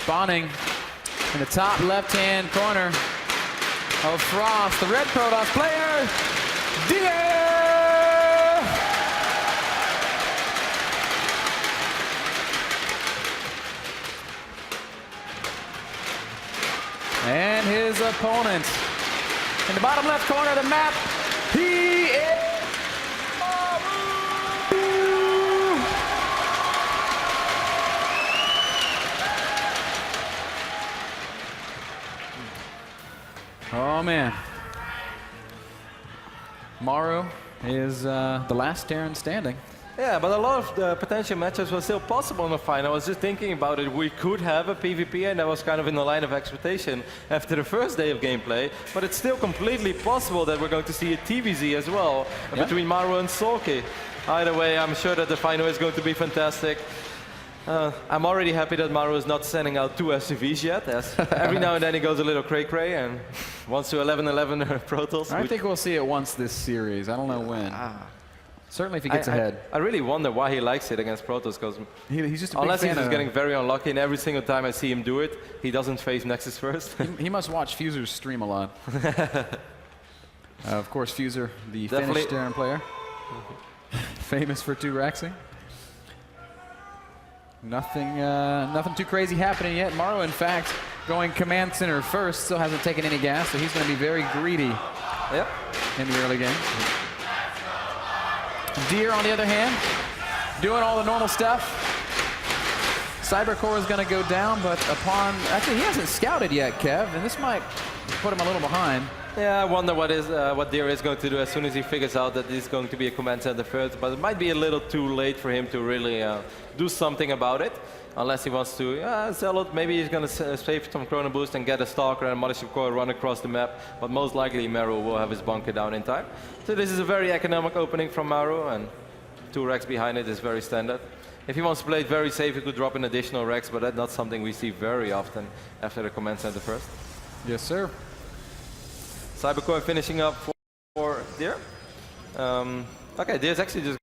Spawning in the top left-hand corner of Frost, the red Protoss player, Deer! And his opponent in the bottom left corner of the map, he is Maru! Oh man. Maru is the last Terran standing. Yeah, but a lot of the potential matchups were still possible in the final. I was just thinking about it. We could have a PvP, and that was kind of in the line of expectation after the first day of gameplay. But it's still completely possible that we're going to see a TVZ as well between Maru and Sulky. Either way, I'm sure that the final is going to be fantastic. I'm already happy that Maru is not sending out 2 SCVs yet, as every now and then he goes a little cray-cray and wants to 11-11 Protoss. I think we'll see it once this series. I don't know when. Certainly if he gets ahead. I really wonder why he likes it against Protoss, because he's just a big unless fan he's just getting very unlucky, and every single time I see him do it, he doesn't face Nexus first. He must watch Fuser's stream a lot. Of course, Fuser, the Finnish Terran player, famous for 2-rexing. Nothing too crazy happening yet. Maru, in fact, going command center first, still hasn't taken any gas, so he's going to be very greedy in the early game. Deer, on the other hand, doing all the normal stuff. Cybercore is going to go down, but actually he hasn't scouted yet, Kev, and this might put him a little behind. Yeah, I wonder what Deer is going to do as soon as he figures out that he's going to be a command center first, but it might be a little too late for him to really do something about it, unless he wants to sell it. Maybe he's going to save some Chrono Boost and get a Stalker and a Mothership Core run across the map, but most likely Maru will have his bunker down in time. So this is a very economic opening from Maru, and 2 Rex behind it is very standard. If he wants to play it very safe, he could drop an additional Rex, but that's not something we see very often after the command center first. Yes, sir. Cybercore finishing up for Deer. Okay, Deer's actually just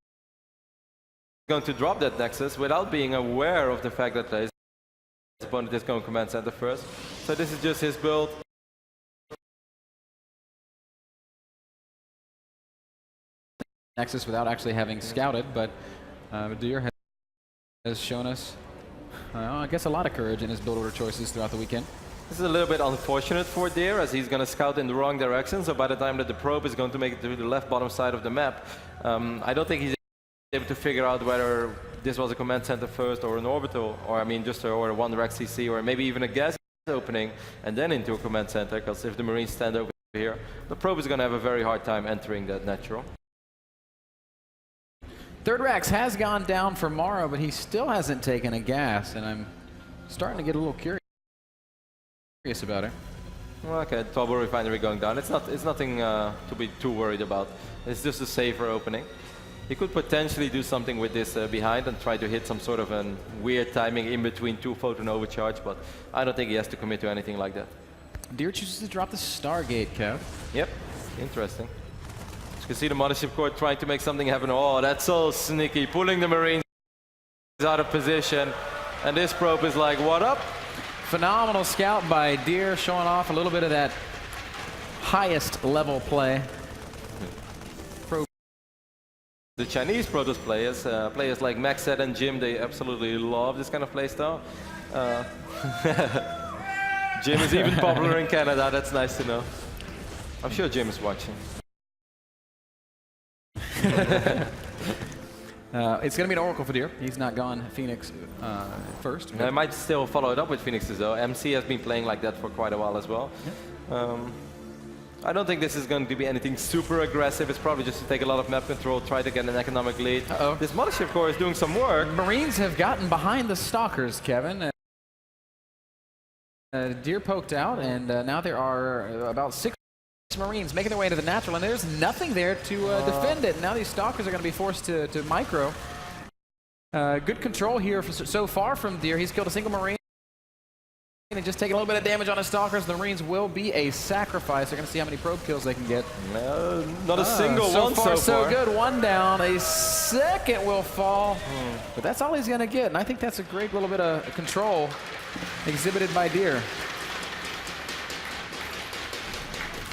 going to drop that Nexus without being aware of the fact that his opponent is going command center first. So this is just his build. Nexus without actually having scouted, but Deer has shown us, I guess, a lot of courage in his build order choices throughout the weekend. This is a little bit unfortunate for Deer, as he's going to scout in the wrong direction, so by the time that the probe is going to make it to the left bottom side of the map, I don't think he's able to figure out whether this was a command center first or an orbital, or I mean just a 1 Rex CC, or maybe even a gas opening and then into a command center, because if the Marines stand over here, the probe is going to have a very hard time entering that natural. 3rd Rex has gone down for Maru, but he still hasn't taken a gas, and I'm starting to get a little curious about it. Okay, Tobor Refinery going down. It's nothing to be too worried about. It's just a safer opening. He could potentially do something with this behind and try to hit some sort of a weird timing in between 2 photon overcharge, but I don't think he has to commit to anything like that. Deer chooses to drop the Stargate, Kev. Yep, interesting. You can see the Mothership Core trying to make something happen. Oh, that's so sneaky, pulling the Marines out of position, and this probe is like, what up? Phenomenal scout by Deer, showing off a little bit of that highest level play. The Chinese Protoss players, players like Maxed and Jim, they absolutely love this kind of playstyle. Jim is even popular in Canada, that's nice to know. I'm sure Jim is watching. It's going to be an Oracle for Deer. He's not gone Phoenix first. I might still follow it up with Phoenixes though. MC has been playing like that for quite a while as well. Yeah. I don't think this is going to be anything super aggressive. It's probably just to take a lot of map control, try to get an economic lead. This Mothership Core is doing some work. Marines have gotten behind the Stalkers, Kevin. Deer poked out, and now there are about 6 Marines making their way to the natural, and there's nothing there to defend it. Now these Stalkers are going to be forced to micro. Good control here so far from Deer. He's killed a single Marine. And just taking a little bit of damage on his Stalkers. The Marines will be a sacrifice. They're going to see how many probe kills they can get. Not a single one so far. So good. 1 down. A second will fall. But that's all he's going to get. And I think that's a great little bit of control exhibited by Deer.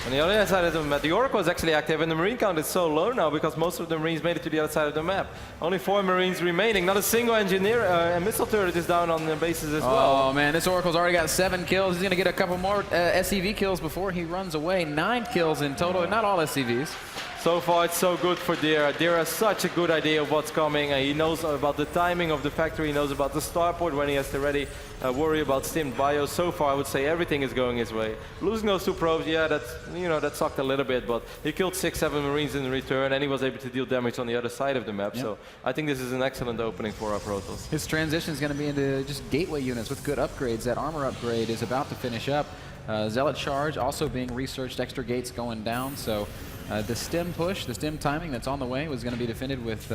On the other side of the map, the Oracle is actually active, and the Marine count is so low now because most of the Marines made it to the other side of the map. Only 4 Marines remaining. Not a single engineer and missile turret is down on the bases as well. Oh man, this Oracle's already got 7 kills. He's gonna get a couple more SCV kills before he runs away. 9 kills in total, not all SCVs. So far, it's so good for Deer. Deer has such a good idea of what's coming. He knows about the timing of the factory. He knows about the starport when he has to ready worry about stimmed bio. So far, I would say everything is going his way. Losing those 2 probes, yeah, that sucked a little bit, but he killed 6, 7 Marines in return, and he was able to deal damage on the other side of the map. Yep. So I think this is an excellent opening for our Protoss. His transition is going to be into just gateway units with good upgrades. That armor upgrade is about to finish up. Zealot charge also being researched, extra gates going down. So the stem push, the stem timing that's on the way was going to be defended with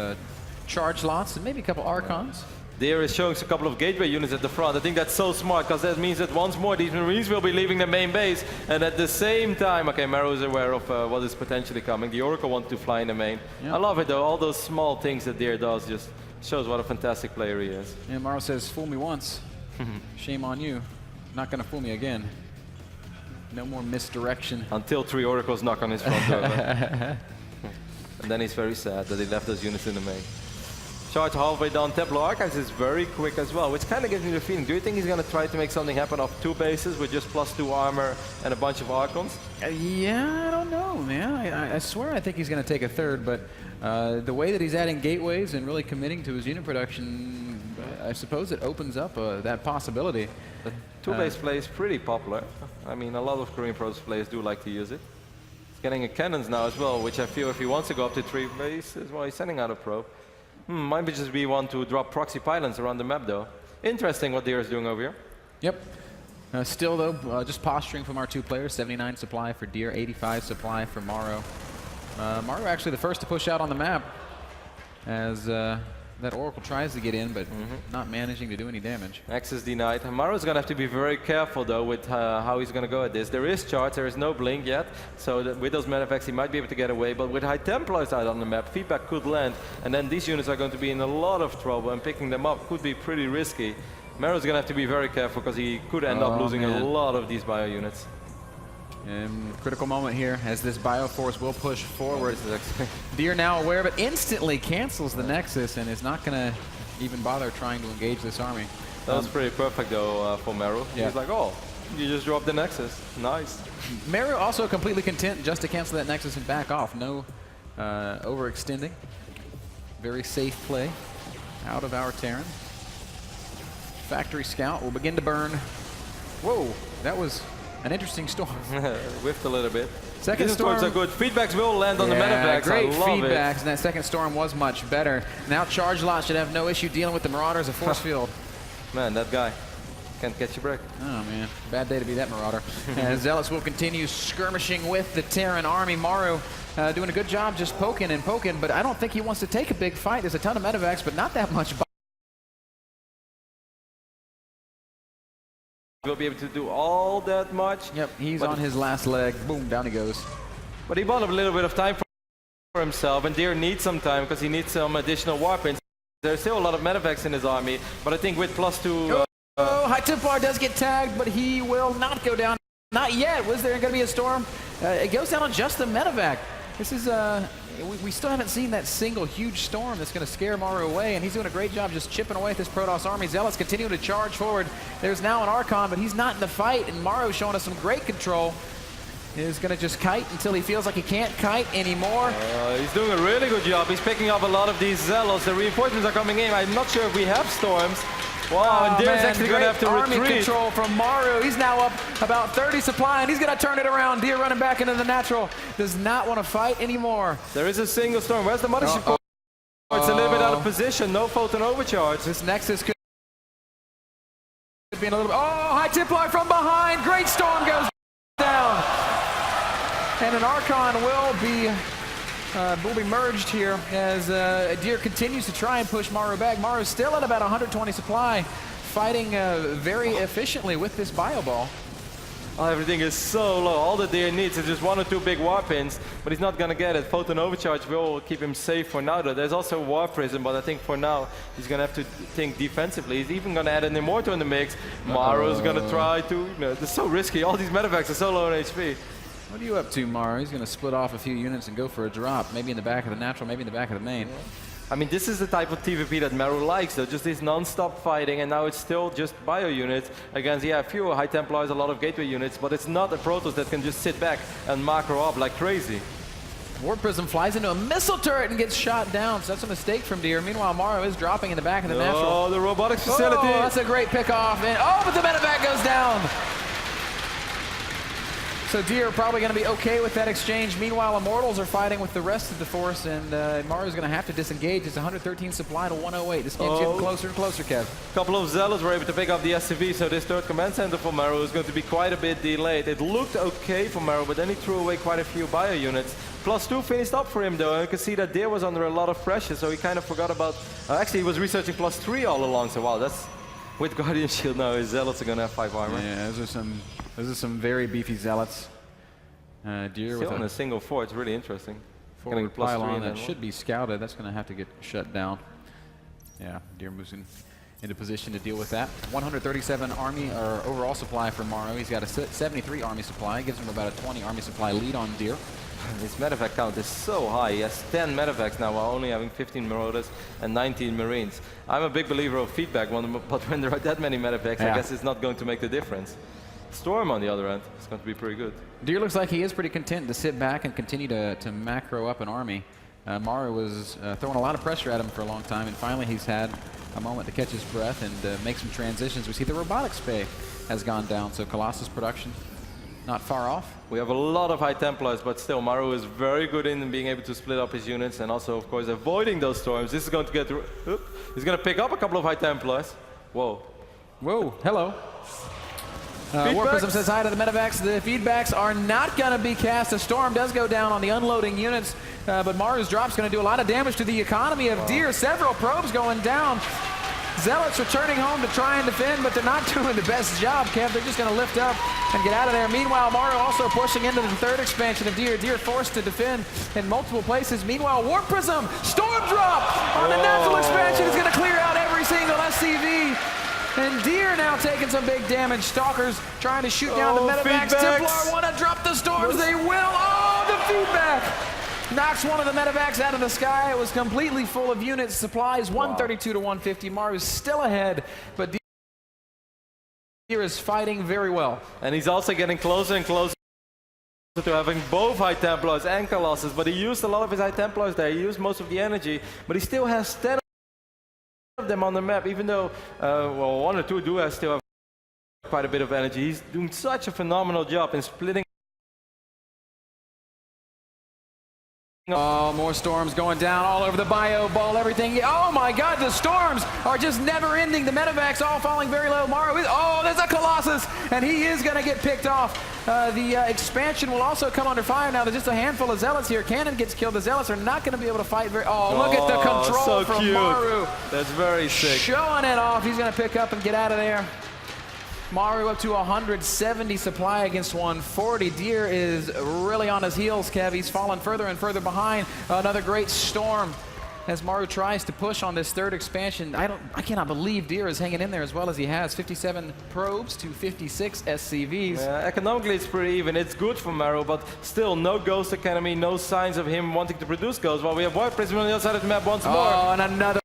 charge lots and maybe a couple Archons. Deer is showing a couple of gateway units at the front. I think that's so smart because that means that once more these Marines will be leaving the main base, and at the same time, okay, Maru is aware of what is potentially coming. The Oracle wants to fly in the main. Yep. I love it though, all those small things that Deer does just shows what a fantastic player he is. Yeah, Maru says, fool me once, shame on you. Not gonna fool me again. No more misdirection. Until 3 Oracles knock on his front door. And then he's very sad that he left those units in the main. Charge halfway down. Templar Archives is very quick as well, which kind of gives me the feeling. Do you think he's going to try to make something happen off 2 bases with just +2 armor and a bunch of Archons? Yeah, I don't know, man. I swear I think he's going to take a 3rd, but the way that he's adding gateways and really committing to his unit production, I suppose it opens up that possibility. The 2-base play is pretty popular. I mean, a lot of Korean Protoss players do like to use it. He's getting a cannons now as well, which I feel if he wants to go up to 3 bases, well, he's sending out a probe. Might be just be one to drop proxy pylons around the map, though. Interesting what Deer is doing over here. Yep. Still, though, just posturing from our 2 players. 79 supply for Deer, 85 supply for Maru. Maru actually the first to push out on the map as that Oracle tries to get in, but not managing to do any damage. Access denied. Maru's going to have to be very careful, though, with how he's going to go at this. There is charge, there is no blink yet, so that with those medevacts he might be able to get away, but with High Templars out on the map, feedback could land, and then these units are going to be in a lot of trouble, and picking them up could be pretty risky. Maru's going to have to be very careful, because he could end up losing a lot of these bio units. Critical moment here as this Bioforce will push forward. Deer now aware of it, instantly cancels the Nexus and is not going to even bother trying to engage this army. That was pretty perfect though for Maru. Yeah. He's like, oh, you just dropped the Nexus. Nice. Maru also completely content just to cancel that Nexus and back off. No overextending. Very safe play out of our Terran. Factory Scout will begin to burn. Whoa, that was an interesting storm. Whiffed a little bit. Second These storm. storms are good. Feedbacks will land on the medevacts. Great I love feedbacks, it. and that second storm was much better. Now Charge Lot should have no issue dealing with the Marauders of Force Field. Man, that guy can't catch a break. Oh man, bad day to be that Marauder. And Zealots will continue skirmishing with the Terran army. Maru doing a good job just poking and poking, but I don't think he wants to take a big fight. There's a ton of medevacs, but not that much. Will be able to do all that much. Yep, he's on his last leg. Boom, down he goes. But he bought a little bit of time for himself, and Deer needs some time because he needs some additional warpins. There's still a lot of medevacs in his army, but I think with +2... High Templar does get tagged, but he will not go down. Not yet. Was there going to be a storm? It goes down on just the medevac. This is... we still haven't seen that single huge storm that's going to scare Maru away, and he's doing a great job just chipping away at this Protoss army. Zealots continue to charge forward. There's now an Archon, but he's not in the fight, and Maru showing us some great control. Is going to just kite until he feels like he can't kite anymore. He's doing a really good job. He's picking up a lot of these Zealots. The reinforcements are coming in. I'm not sure if we have storms. Wow, and Deer's actually going to have to army retreat. Control from Maru. He's now up about 30 supply, and he's going to turn it around. Deer running back into the natural. Does not want to fight anymore. There is a single storm. Where's the mothership? It's a little bit out of position. No photon overcharge. This Nexus could be in a little bit. Oh, High Templar from behind. Great storm goes down. And an Archon will be merged here as Deer continues to try and push Maru back. Maru's still at about 120 supply, fighting very efficiently with this bio ball. Oh, everything is so low. All that Deer needs is just 1 or 2 big warp pins, but he's not going to get it. Photon Overcharge will keep him safe for now, though. There's also Warp Prism, but I think for now he's going to have to think defensively. He's even going to add an Immortal in the mix. Maru's going to try to... You know, it's so risky. All these medevacs are so low on HP. What are you up to, Maru? He's going to split off a few units and go for a drop. Maybe in the back of the natural, maybe in the back of the main. Yeah. I mean, this is the type of TVP that Maru likes, though. Just this non-stop fighting, and now it's still just bio units against, yeah, a few High Templars, a lot of Gateway units, but it's not a Protoss that can just sit back and macro up like crazy. Warp Prism flies into a missile turret and gets shot down, so that's a mistake from Deer. Meanwhile, Maru is dropping in the back of the natural. Oh, the robotics facility. Oh, that's a great pickoff. And, oh, but the medevac goes down. So Deer probably going to be okay with that exchange. Meanwhile, Immortals are fighting with the rest of the force, and Maru's going to have to disengage. It's 113 supply to 108. This game's getting closer and closer, Kev. A couple of Zealots were able to pick up the SCV, so this third command center for Maru is going to be quite a bit delayed. It looked okay for Maru, but then he threw away quite a few bio units. +2 finished up for him, though, and you can see that Deer was under a lot of pressure, so he kind of forgot about... actually, he was researching +3 all along, so wow, that's... With Guardian Shield now, his Zealots are going to have 5 armor. Yeah, those are some very beefy Zealots. Deer Still with on a single 4, it's really interesting. Forward pylon that should be scouted. That's going to have to get shut down. Yeah, Deer moves into position to deal with that. 137 army or overall supply for Maru. He's got a 73 army supply. Gives him about a 20 army supply lead on Deer. His medevac count is so high. He has 10 medevacs now while only having 15 Marauders and 19 Marines. I'm a big believer of feedback, but when there are that many medevacs, I guess it's not going to make the difference. Storm, on the other end, is going to be pretty good. Deer looks like he is pretty content to sit back and continue to macro up an army. Maru was throwing a lot of pressure at him for a long time, and finally he's had a moment to catch his breath and make some transitions. We see the robotics bay has gone down, so Colossus production not far off. We have a lot of High Templars, but still Maru is very good in being able to split up his units and also, of course, avoiding those storms. This is going to get... he's going to pick up a couple of High Templars. Whoa. Whoa, hello. Warp Prism says hi to the medevacs. The feedbacks are not going to be cast. A storm does go down on the unloading units, but Maru's drop's going to do a lot of damage to the economy of Deer. Several probes going down. Zealots returning home to try and defend, but they're not doing the best job, Kev. They're just going to lift up and get out of there. Meanwhile, Maru also pushing into the third expansion of Deer. Deer forced to defend in multiple places. Meanwhile, Warp Prism, Storm Drop on the natural expansion is going to clear out every single SCV. And Deer now taking some big damage. Stalkers trying to shoot down the medevacs. Templar want to drop the storms. They will. Oh, the feedback knocks one of the medevacs out of the sky. It was completely full of units. Supplies 132 to 150. Maru's still ahead, but Deer is fighting very well. And he's also getting closer and closer to having both High Templars and Colossus, but he used a lot of his High Templars there. He used most of the energy, but he still has 10 of them on the map, even though, well, 1 or 2 do still have quite a bit of energy. He's doing such a phenomenal job in splitting. Oh, more storms going down all over the bio ball, everything. Oh my God, the storms are just never ending. The medevacs all falling very low. Maru, oh, there's a Colossus, and he is going to get picked off. The expansion will also come under fire now. There's just a handful of Zealots here. Cannon gets killed. The Zealots are not going to be able to fight very... Oh, look at the control so from cute. Maru. That's very sick. Showing it off. He's going to pick up and get out of there. Maru up to 170 supply against 140. Deer is really on his heels, Kev. He's fallen further and further behind. Another great storm as Maru tries to push on this third expansion. I cannot believe Deer is hanging in there as well as he has. 57 probes to 56 SCVs. Yeah, economically it's pretty even. It's good for Maru, but still no Ghost Academy, no signs of him wanting to produce ghosts. While we have Warp Prism on the other side of the map once more. Oh, and another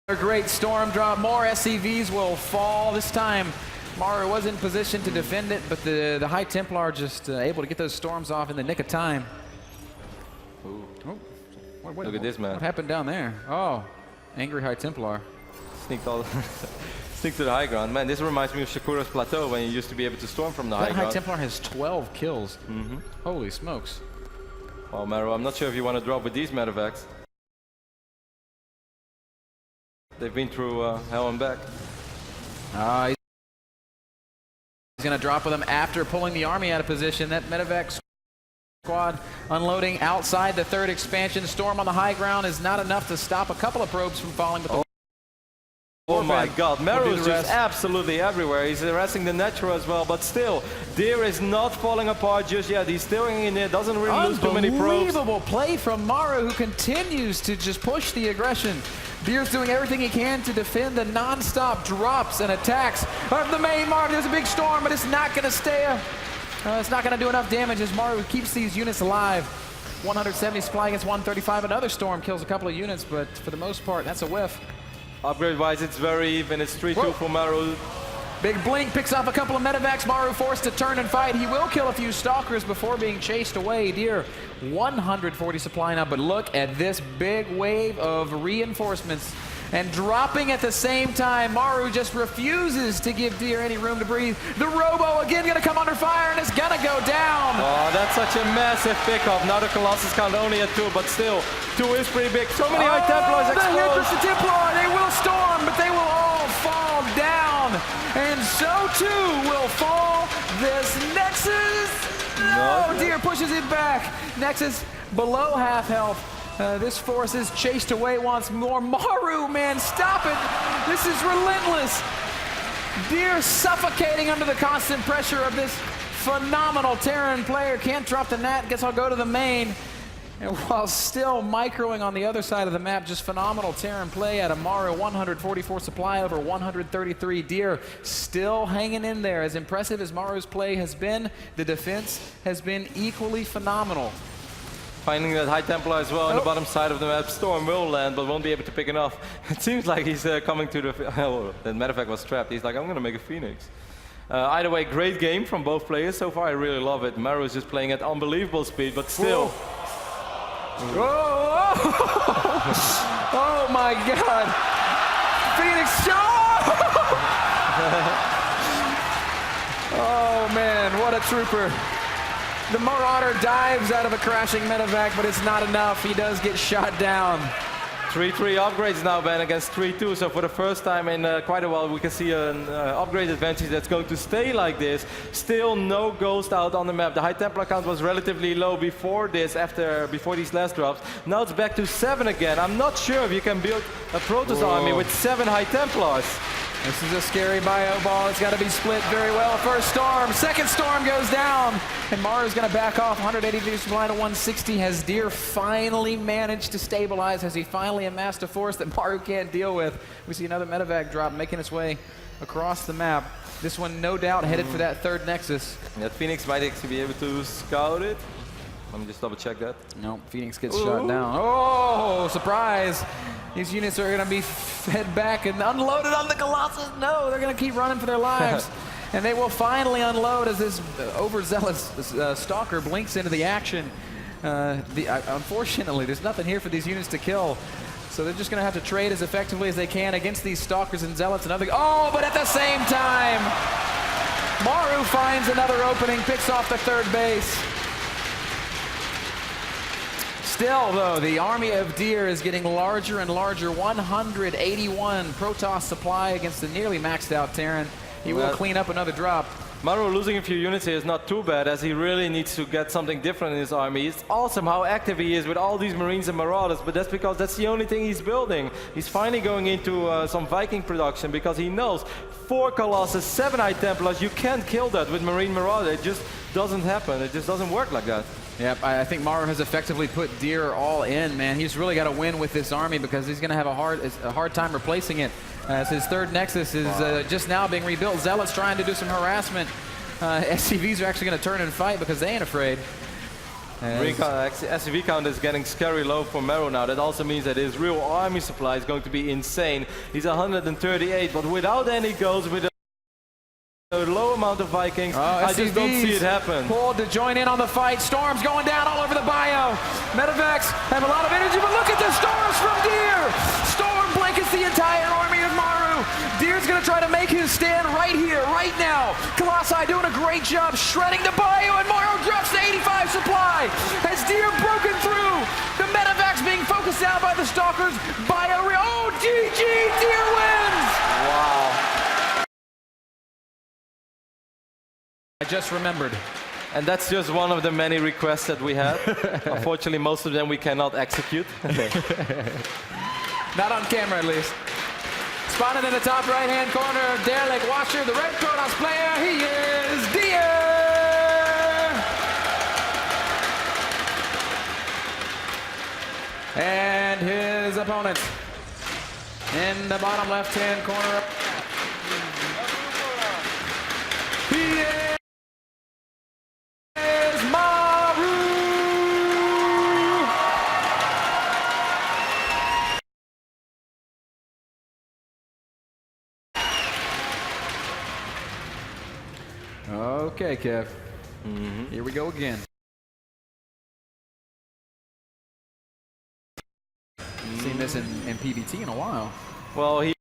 great storm drop. More SCVs will fall this time. Maru was in position to defend it, but the High Templar just able to get those storms off in the nick of time. Ooh. Oh, look at this, man. What happened down there? Oh, angry High Templar. Sneak to the high ground. Man, this reminds me of Shakura's Plateau when you used to be able to storm from the high ground. High Templar has 12 kills. Holy smokes. Well, Maru, I'm not sure if you want to drop with these medevacs. They've been through hell and back. He's going to drop with them after pulling the army out of position. That medevac squad unloading outside the third expansion. Storm on the high ground is not enough to stop a couple of probes from falling, but the Oh my God, Maru is just absolutely everywhere. He's harassing the natural as well, but still, Deer is not falling apart just yet. He's still hanging in there, doesn't really lose too many probes. Unbelievable play from Maru, who continues to just push the aggression. Deer's doing everything he can to defend the non-stop drops and attacks of the main Maru. There's a big storm, but it's not going to stay. It's not going to do enough damage as Maru keeps these units alive. 170 supply against 135. Another storm kills a couple of units, but for the most part, that's a whiff. Upgrade-wise, it's very even. It's 3-2 for Maru. Big blink picks up a couple of medevacs. Maru forced to turn and fight. He will kill a few stalkers before being chased away. Deer, 140 supply now, but look at this big wave of reinforcements. And dropping at the same time, Maru just refuses to give Deer any room to breathe. The Robo again gonna come under fire and it's gonna go down. Oh, that's such a massive pickup. Now the Colossus count only at 2, but still, 2 is pretty big. So many High Templars exposed. The Templar, they will storm, but they will all fall down. And so too will fall this Nexus. No, Deer pushes it back. Nexus below half health. This force is chased away once more. Maru, man, stop it. This is relentless. Deer suffocating under the constant pressure of this phenomenal Terran player. Can't drop the nat, guess I'll go to the main. And while still microing on the other side of the map, just phenomenal Terran play out of Maru. 144 supply over 133. Deer still hanging in there. As impressive as Maru's play has been, the defense has been equally phenomenal. Finding that High Templar as well on the bottom side of the map. Storm will land, but won't be able to pick enough. It seems like he's coming to the... Oh, that matter of fact was trapped. He's like, I'm going to make a Phoenix. Either way, great game from both players. So far, I really love it. Maru is just playing at unbelievable speed, but still... Whoa. Oh my God! Phoenix Oh man, what a trooper. The Marauder dives out of a crashing medevac, but it's not enough. He does get shot down. 3-3 upgrades now, Ben, against 3-2. So for the first time in quite a while, we can see an upgrade advantage that's going to stay like this. Still no Ghost out on the map. The High Templar count was relatively low before this, before these last drops. Now it's back to 7 again. I'm not sure if you can build a Protoss army with 7 High Templars. This is a scary bio ball. It's got to be split very well. First storm, second storm goes down. And Maru's going to back off. 183 supply to 160. Has Deer finally managed to stabilize? Has he finally amassed a force that Maru can't deal with? We see another medevac drop making its way across the map. This one, no doubt, headed for that third Nexus. That Phoenix might actually be able to scout it. Let me just double check that. No, Phoenix gets shot down. Oh, surprise! These units are going to be fed back and unloaded on the Colossus. No, they're going to keep running for their lives. And they will finally unload as this overzealous stalker blinks into the action. Unfortunately, there's nothing here for these units to kill. So they're just going to have to trade as effectively as they can against these stalkers and zealots. Oh, but at the same time, Maru finds another opening, picks off the third base. Still, though, the army of Deer is getting larger and larger. 181 Protoss supply against the nearly maxed out Terran. He will clean up another drop. Maru losing a few units here is not too bad, as he really needs to get something different in his army. It's awesome how active he is with all these Marines and Marauders, but that's because that's the only thing he's building. He's finally going into some Viking production because he knows 4 Colossus, 7 High Templars, you can't kill that with Marine Marauder. It just doesn't happen. It just doesn't work like that. Yep, I think Maru has effectively put Deer all in, man. He's really got to win with this army because he's going to have a hard time replacing it. As his third Nexus is just now being rebuilt. Zealots trying to do some harassment. SCVs are actually going to turn and fight because they ain't afraid. SCV count is getting scary low for Maru now. That also means that his real army supply is going to be insane. He's 138, but without any goals, with a low amount of Vikings, I just don't see it happen. Pulled to join in on the fight. Storms going down all over the bio. Medevacs have a lot of energy, but look at the storms from Deer. Storm blankets the entire army of Maru. Deer's going to try to make his stand right here, right now. Colossi doing a great job shredding the bio, and Maru drops to 85 supply. Has Deer broken through? The medevacs being focused down by the stalkers. Bio, oh, GG, Deer wins! Wow. I just remembered. And that's just one of the many requests that we have. Unfortunately, most of them we cannot execute. Not on camera, at least. Spotted in the top right-hand corner, Derek Washer, the red Kronos player. He is Deer. And his opponent in the bottom left-hand corner. He is Maru. Okay, Kev. Here we go again. Seen this in PBT in a while. Well, he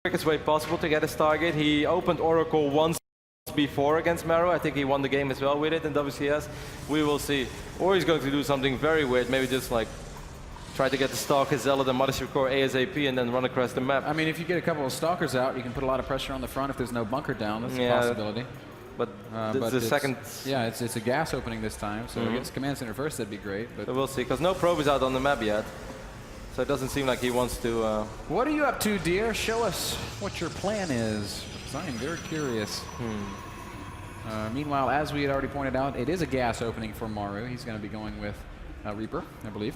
quickest way possible to get his target. He opened Oracle once before against Maru. I think he won the game as well with it in WCS. We will see. Or he's going to do something very weird. Maybe just like try to get the Stalker, Zealot, and Mothership Core ASAP and then run across the map. I mean, if you get a couple of Stalkers out, you can put a lot of pressure on the front if there's no bunker down. That's a possibility. But the second... Yeah, it's a gas opening this time, so against Command Center first, that'd be great. But we'll see, because no probe is out on the map yet. So it doesn't seem like he wants to... What are you up to, Deer? Show us what your plan is, because I am very curious. Meanwhile, as we had already pointed out, it is a gas opening for Maru. He's going to be going with Reaper, I believe.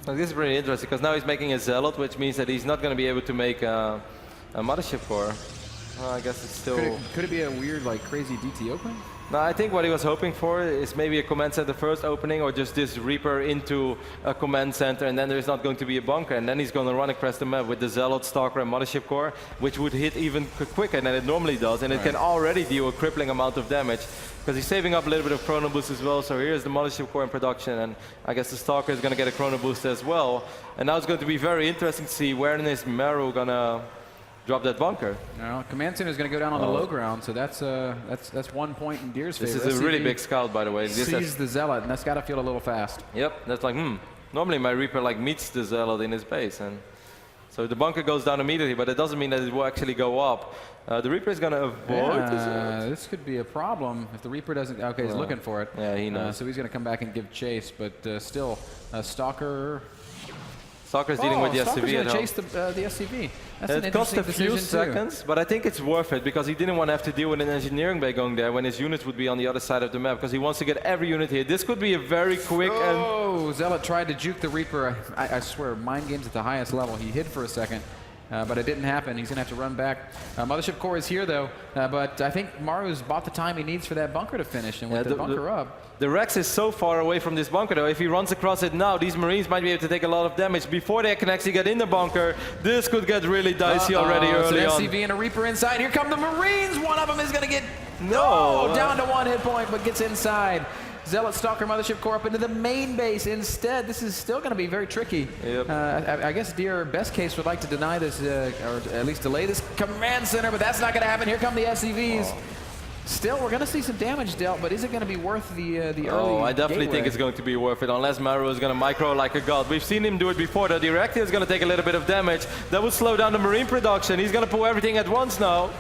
So this is pretty interesting, because now he's making a Zealot, which means that he's not going to be able to make a Mothership Core. Well, I guess it's still... Could it be a weird, like, crazy DT opening? No, I think what he was hoping for is maybe a Command Center first opening, or just this Reaper into a Command Center, and then there's not going to be a bunker, and then he's going to run across the map with the Zealot, Stalker, and Mothership Core, which would hit even quicker than it normally does, and it can already deal a crippling amount of damage, because he's saving up a little bit of Chrono Boost as well. So here's the Mothership Core in production, and I guess the Stalker is going to get a Chrono Boost as well. And now it's going to be very interesting to see where is Maru going to drop that bunker. No, Command Center is going to go down on the low ground, so that's 1 point in Deer's favor. This is a really big scout, by the way. Sees the Zealot, and that's got to feel a little fast. Yep, that's like, normally my Reaper like meets the Zealot in his base, and so the bunker goes down immediately, but it doesn't mean that it will actually go up. The Reaper is going to avoid this could be a problem if the Reaper doesn't... Okay, he's looking for it. Yeah, he knows. So he's going to come back and give chase, but still, Stalker... Stalker's dealing with the SCV Stalker's at home. chase the SCV. That's an It cost a few decision seconds, but I think it's worth it, because he didn't want to have to deal with an engineering bay going there when his units would be on the other side of the map, because he wants to get every unit here. This could be a very quick and... Zealot tried to juke the Reaper. I swear, mind games at the highest level. He hid for a second. But it didn't happen. He's going to have to run back. Mothership Core is here, though. But I think Maru's bought the time he needs for that bunker to finish. And with the bunker up... The Rex is so far away from this bunker, though. If he runs across it now, these Marines might be able to take a lot of damage. Before they can actually get in the bunker, this could get really dicey already early on. SCV and a Reaper inside. Here come the Marines. One of them is going to get... down to 1 hit point, but gets inside. Zealot, Stalker, Mothership Core up into the main base instead. This is still going to be very tricky. Yep. I guess Deer, best case, would like to deny this, or at least delay this Command Center, but that's not going to happen. Here come the SCVs. Still, we're going to see some damage dealt, but is it going to be worth the early I definitely gateway? think it's going to be worth it, unless Maru is going to micro like a god. We've seen him do it before. The Director is going to take a little bit of damage. That would slow down the Marine production. He's going to pull everything at once now.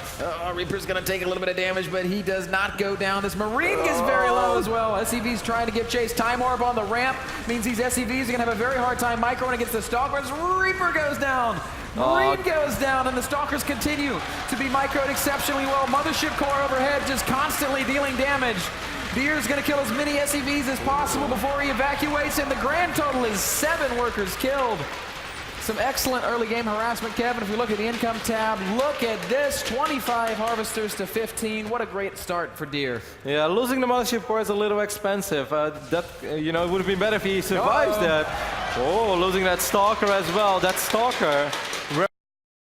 Reaper's going to take a little bit of damage, but he does not go down. This Marine gets very low as well. SCV's trying to give chase. Time Orb on the ramp means these SCVs are going to have a very hard time microing against the Stalkers. Reaper goes down. Marine goes down, and the Stalkers continue to be microed exceptionally well. Mothership Core overhead just constantly dealing damage. Deer's going to kill as many SCVs as possible before he evacuates, and the grand total is 7 workers killed. Some excellent early game harassment, Kevin. If we look at the income tab, look at this, 25 harvesters to 15. What a great start for Deer. Yeah, losing the Mothership Core is a little expensive. It would have been better if he survives that. Oh, losing that Stalker as well. That Stalker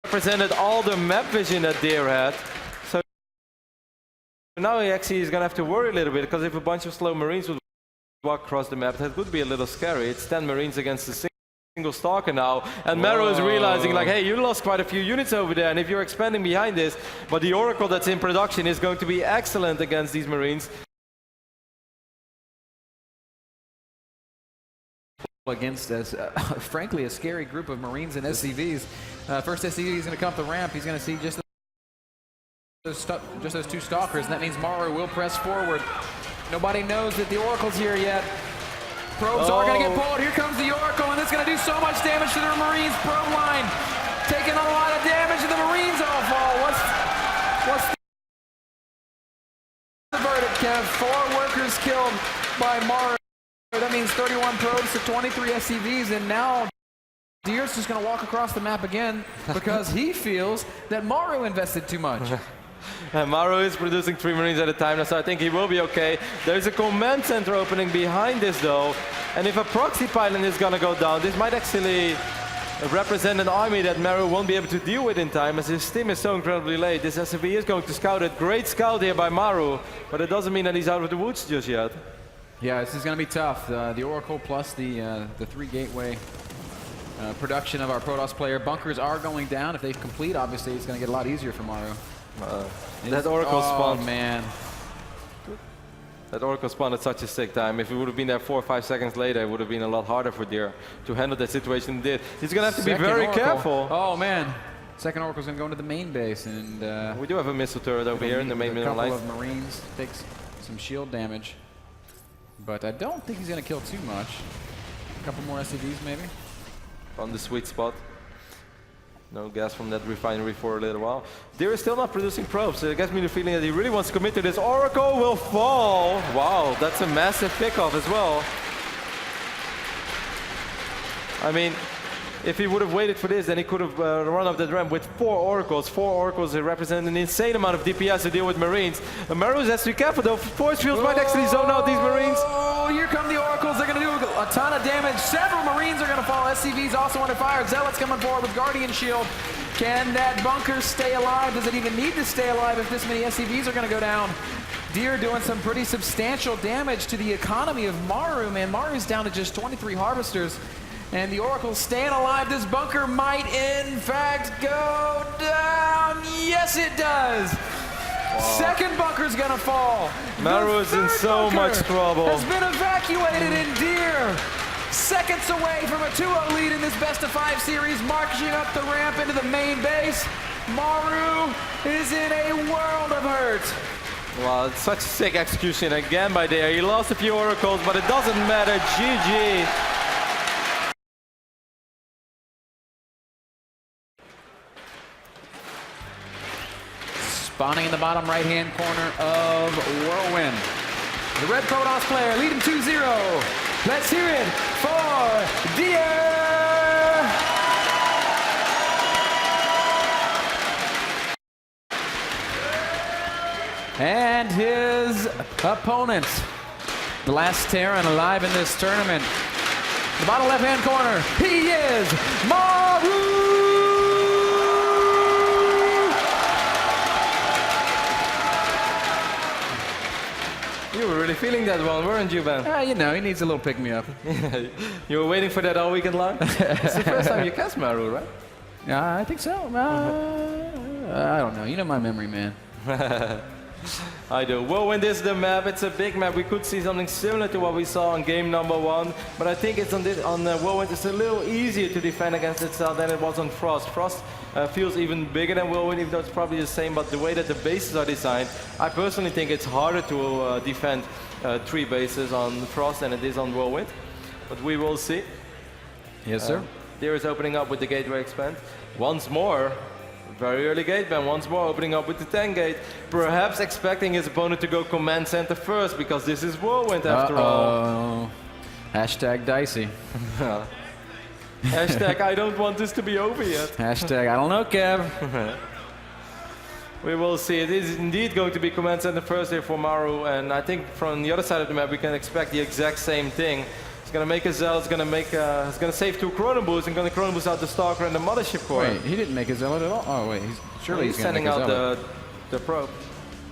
represented all the map vision that Deer had. So now he actually is going to have to worry a little bit, because if a bunch of slow Marines would walk across the map, that would be a little scary. It's 10 Marines against a single Stalker now, and Maru is realizing, like, hey, you lost quite a few units over there, and if you're expanding behind this, but the Oracle that's in production is going to be excellent against these Marines. Against, frankly, a scary group of Marines and SCVs. First SCV is going to come up the ramp. He's going to see just those 2 Stalkers, and that means Maru will press forward. Nobody knows that the Oracle's here yet. Probes are going to get pulled. Here comes the Oracle, and it's going to do so much damage to the Marines. Probe line taking a lot of damage, and the Marines all fall. What's the verdict, Kev? 4 workers killed by Maru. That means 31 probes to 23 SCVs, and now Deer's just going to walk across the map again because he feels that Maru invested too much. Maru is producing 3 Marines at a time, so I think he will be okay. There's a command center opening behind this though, and if a proxy pylon is gonna go down, this might actually represent an army that Maru won't be able to deal with in time, as his team is so incredibly late. This SCV is going to scout it. Great scout here by Maru, but it doesn't mean that he's out of the woods just yet. Yeah, this is gonna be tough. The Oracle plus the 3 gateway production of our Protoss player. Bunkers are going down. If they complete, obviously it's gonna get a lot easier for Maru. That Oracle spawn. Oh man. That Oracle spawn at such a sick time. If it would have been there 4 or 5 seconds later, it would have been a lot harder for Deer to handle that situation he did. He's going to have to be very careful. Oh man. Second Oracle's going to go into the main base, and we do have a missile turret over here in the main middle line. A couple of Marines takes some shield damage, but I don't think he's going to kill too much. A couple more SCVs maybe. On the sweet spot. No gas from that refinery for a little while. Deer is still not producing probes, so it gives me the feeling that he really wants to commit to this. Oracle will fall. Wow, that's a massive pickoff as well. I mean, if he would have waited for this, then he could have run up that ramp with 4 Oracles. 4 Oracles represent an insane amount of DPS to deal with Marines. Maru has to be careful though. Force fields might actually zone out these Marines. Oh, here come the Oracles. They're going to do a ton of damage. Several Marines are going to fall. SCV's also under fire. Zealot's coming forward with Guardian Shield. Can that bunker stay alive? Does it even need to stay alive if this many SCVs are going to go down? Deer doing some pretty substantial damage to the economy of Maru, man. Maru's down to just 23 harvesters. And the Oracle's staying alive. This bunker might, in fact, go down. Yes, it does. Wow. Second bunker's gonna fall. Maru is in so much trouble. Has been evacuated in Deer. Seconds away from a 2-0 lead in this best-of-5 series, marching up the ramp into the main base. Maru is in a world of hurt. Wow, it's such sick execution again by Deer. He lost a few Oracles, but it doesn't matter. GG. Spawning in the bottom right-hand corner of Whirlwind. The red Protoss player leading 2-0. Let's hear it for Deer! And his opponent, the last Terran alive in this tournament. The bottom left-hand corner, he is Maru! You were really feeling that one, weren't you, Ben? You know, he needs a little pick-me-up. You were waiting for that all weekend long? It's the first time you cast Maru, right? Yeah, I think so. I don't know. You know my memory, man. I do. Whirlwind is the map. It's a big map. We could see something similar to what we saw on game number 1, but I think it's on Whirlwind. It's a little easier to defend against itself than it was on Frost. Frost feels even bigger than Whirlwind, even though it's probably the same. But the way that the bases are designed, I personally think it's harder to defend 3 bases on Frost than it is on Whirlwind. But we will see. Yes, sir. There is opening up with the gateway expand once more. Very early gate ban, once more opening up with the 10 gate. Perhaps expecting his opponent to go command center first, because this is Whirlwind after all. Hashtag dicey. Hashtag I don't want this to be over yet. Hashtag I don't know, Kev. We will see. It is indeed going to be command center first here for Maru, and I think from the other side of the map we can expect the exact same thing. He's gonna make a Zealot, he's gonna save 2 Chrono Boosts and gonna Chrono Boost out the Stalker and the Mothership Core. Wait, he didn't make a Zealot at all? Oh wait, surely he's sending out the probe.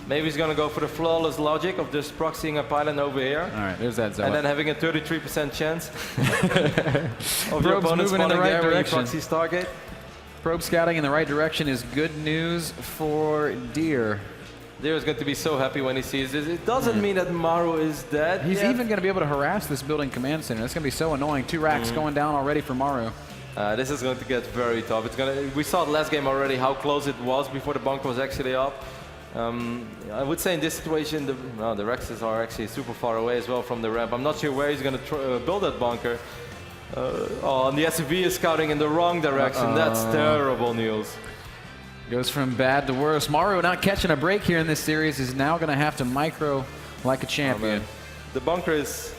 Maybe he's gonna go for the flawless logic of just proxying a pylon over here. Alright, there's that Zealot. And then having a 33% chance of your Probe's opponent moving in the right direction. Proxy Stargate. Probe scouting in the right direction is good news for Deer. Deer is going to be so happy when he sees this. It doesn't mean that Maru is dead. He's even going to be able to harass this building command center. That's going to be so annoying. 2 racks going down already for Maru. This is going to get very tough. We saw the last game already how close it was before the bunker was actually up. I would say in this situation, the Rexes are actually super far away as well from the ramp. I'm not sure where he's going to build that bunker. And the SUV is scouting in the wrong direction. That's terrible news. Goes from bad to worse. Maru, not catching a break here in this series, is now going to have to micro like a champion. The bunker is...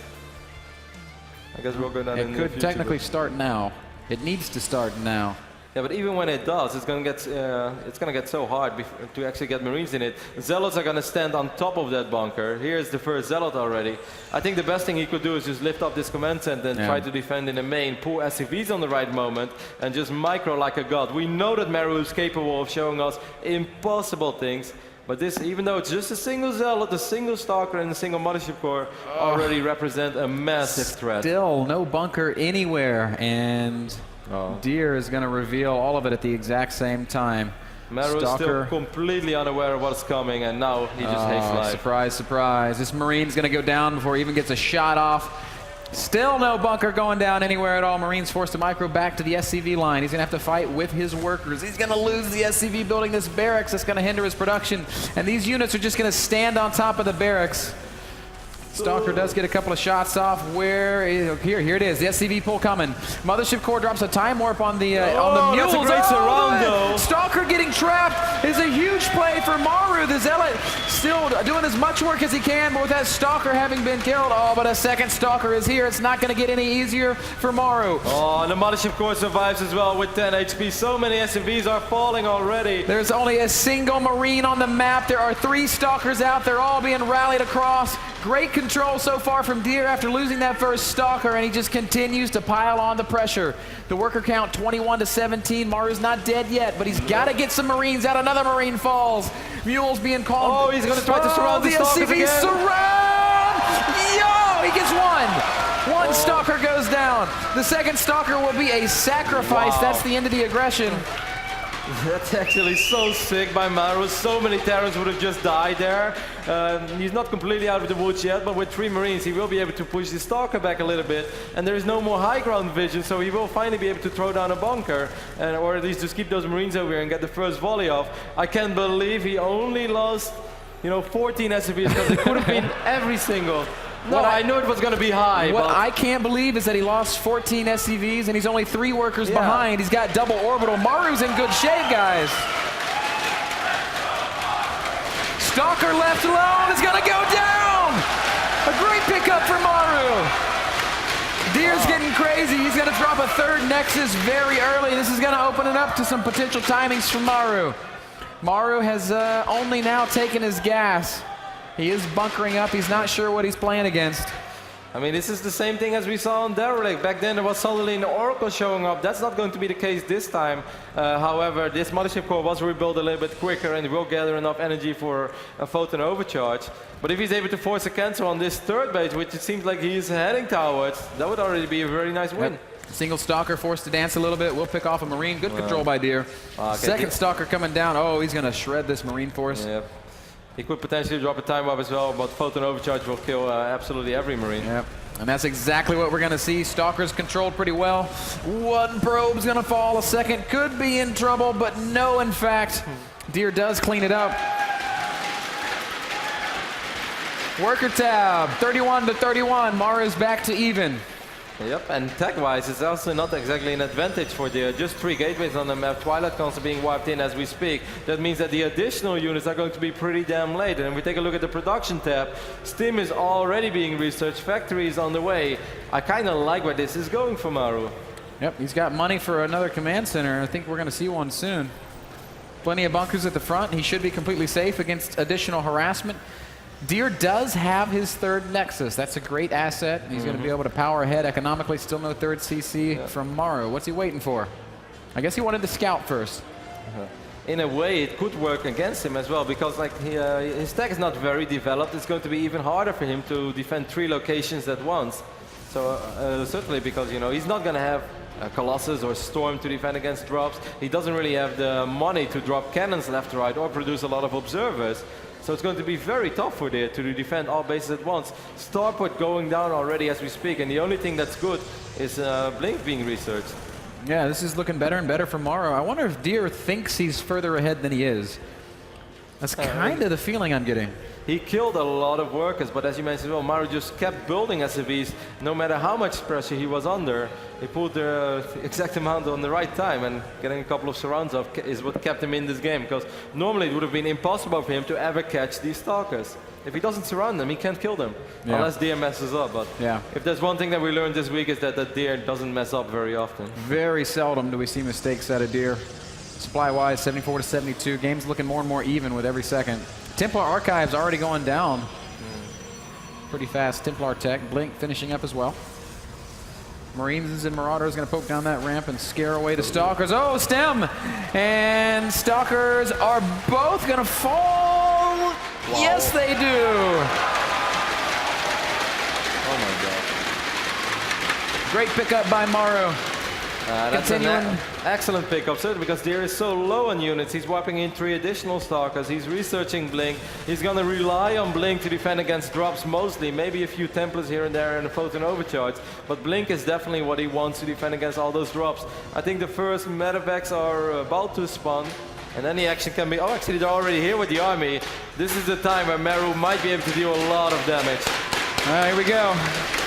I guess we'll go down in the future. It could technically start now. It needs to start now. Yeah, but even when it does, it's going to get so hard to actually get Marines in it. Zealots are going to stand on top of that bunker. Here's the first Zealot already. I think the best thing he could do is just lift up this command center and try to defend in the main, pull SCVs on the right moment, and just micro like a god. We know that Maru is capable of showing us impossible things. But this, even though it's just a single Zealot, a single Stalker, and a single Mothership Core, already represent a massive threat. Still no bunker anywhere, and Deer is going to reveal all of it at the exact same time. Maru is still completely unaware of what's coming, and now he just hates life. Surprise, surprise. This Marine's going to go down before he even gets a shot off. Still no bunker going down anywhere at all. Marine's forced to micro back to the SCV line. He's going to have to fight with his workers. He's going to lose the SCV building this barracks. That's going to hinder his production. And these units are just going to stand on top of the barracks. Stalker does get a couple of shots off. Here it is. The SCV pull coming. Mothership Core drops a time warp on the mules. That's a great surround, though. Stalker getting trapped is a huge play for Maru. The Zealot still doing as much work as he can, but with that Stalker having been killed, but a second Stalker is here. It's not going to get any easier for Maru. And the Mothership Core survives as well with 10 HP. So many SCVs are falling already. There's only a single Marine on the map. There are 3 Stalkers out. They're all being rallied across. Great control so far from Deer after losing that first Stalker, and he just continues to pile on the pressure. The worker count 21 to 17. Maru's not dead yet, but he's got to get some Marines out. Another Marine falls. Mule's being called. He's going to try to surround the Stalkers again. Surround! Yo! He gets one. One Stalker goes down. The second Stalker will be a sacrifice. Wow. That's the end of the aggression. That's actually so sick by Maru. So many Terrans would have just died there. He's not completely out of the woods yet, but with 3 Marines, he will be able to push the Stalker back a little bit. And there is no more high ground vision, so he will finally be able to throw down a bunker, or at least just keep those Marines over here and get the first volley off. I can't believe he only lost, 14 SCVs, because it could have been every single. No, I knew it was going to be high. What I can't believe is that he lost 14 SCVs and he's only 3 workers behind. He's got double orbital. Maru's in good shape, guys. Stalker left alone is going to go down. A great pickup for Maru. Deer's getting crazy. He's going to drop a 3rd Nexus very early. This is going to open it up to some potential timings for Maru. Maru has only now taken his gas. He is bunkering up. He's not sure what he's playing against. I mean, this is the same thing as we saw on Derelict. Back then, there was suddenly an Oracle showing up. That's not going to be the case this time. However, this Mothership Core was rebuilt a little bit quicker and will gather enough energy for a photon overcharge. But if he's able to force a cancel on this 3rd base, which it seems like he's heading towards, that would already be a very nice win. Yep. Single Stalker forced to dance a little bit. We'll pick off a Marine. Good control by Deer. Second Stalker coming down. He's going to shred this Marine force. Yep. He could potentially drop a time warp as well, but photon overcharge will kill absolutely every Marine. Yep. And that's exactly what we're going to see. Stalker's controlled pretty well. 1 probe's going to fall. A second could be in trouble, but no, in fact. Deer does clean it up. Worker tab, 31 to 31. Maru's back to even. Yep, and tech-wise, it's also not exactly an advantage for Deer. Just 3 gateways on the map. Twilight Cons are being wiped in as we speak. That means that the additional units are going to be pretty damn late. And if we take a look at the production tab, Steam is already being researched. Factory is on the way. I kind of like where this is going for Maru. Yep, he's got money for another command center. I think we're going to see one soon. Plenty of bunkers at the front. He should be completely safe against additional harassment. Deer does have his 3rd Nexus. That's a great asset. He's going to be able to power ahead economically. Still no 3rd CC from Maru. What's he waiting for? I guess he wanted to scout first. In a way, it could work against him as well, because his tech is not very developed. It's going to be even harder for him to defend 3 locations at once. So certainly because, he's not going to have a Colossus or Storm to defend against drops. He doesn't really have the money to drop cannons left to right or produce a lot of observers. So it's going to be very tough for Deer to defend all bases at once. Starport going down already as we speak, and the only thing that's good is Blink being researched. Yeah, this is looking better and better for Maru. I wonder if Deer thinks he's further ahead than he is. That's kind of the feeling I'm getting. He killed a lot of workers, but as you mentioned, well, Maru just kept building SFVs. No matter how much pressure he was under, he put the exact amount on the right time, and getting a couple of surrounds off is what kept him in this game, because normally it would have been impossible for him to ever catch these stalkers. If he doesn't surround them, he can't kill them, unless Deer messes up. But if there's one thing that we learned this week is that the Deer doesn't mess up very often. Very seldom do we see mistakes out of Deer. Supply-wise, 74 to 72. Game's looking more and more even with every second. Templar Archive's already going down. Pretty fast. Templar Tech. Blink finishing up as well. Marines and Marauders going to poke down that ramp and scare away the Stalkers. Oh, Stem! And Stalkers are both going to fall. Wow. Yes, they do. Oh my God. Great pickup by Maru. That's an excellent pickup, certainly, because Deer is so low on units. He's wiping in 3 additional Stalkers. He's researching Blink. He's going to rely on Blink to defend against drops mostly, maybe a few Templars here and there and a Photon Overcharge. But Blink is definitely what he wants to defend against all those drops. I think the first medevacs are about to spawn. And then the action can be, oh, actually they're already here with the army. This is the time where Maru might be able to deal a lot of damage. Here we go.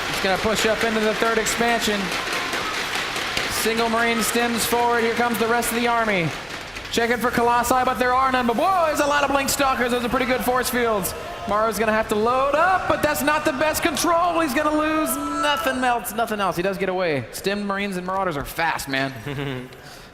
He's going to push up into the 3rd expansion. Single Marine stems forward. Here comes the rest of the army. Checking for Colossi, but there are none. But whoa, there's a lot of Blink Stalkers. Those are pretty good force fields. Maru's going to have to load up, but that's not the best control. He's going to lose nothing else. He does get away. Stemmed Marines and Marauders are fast, man.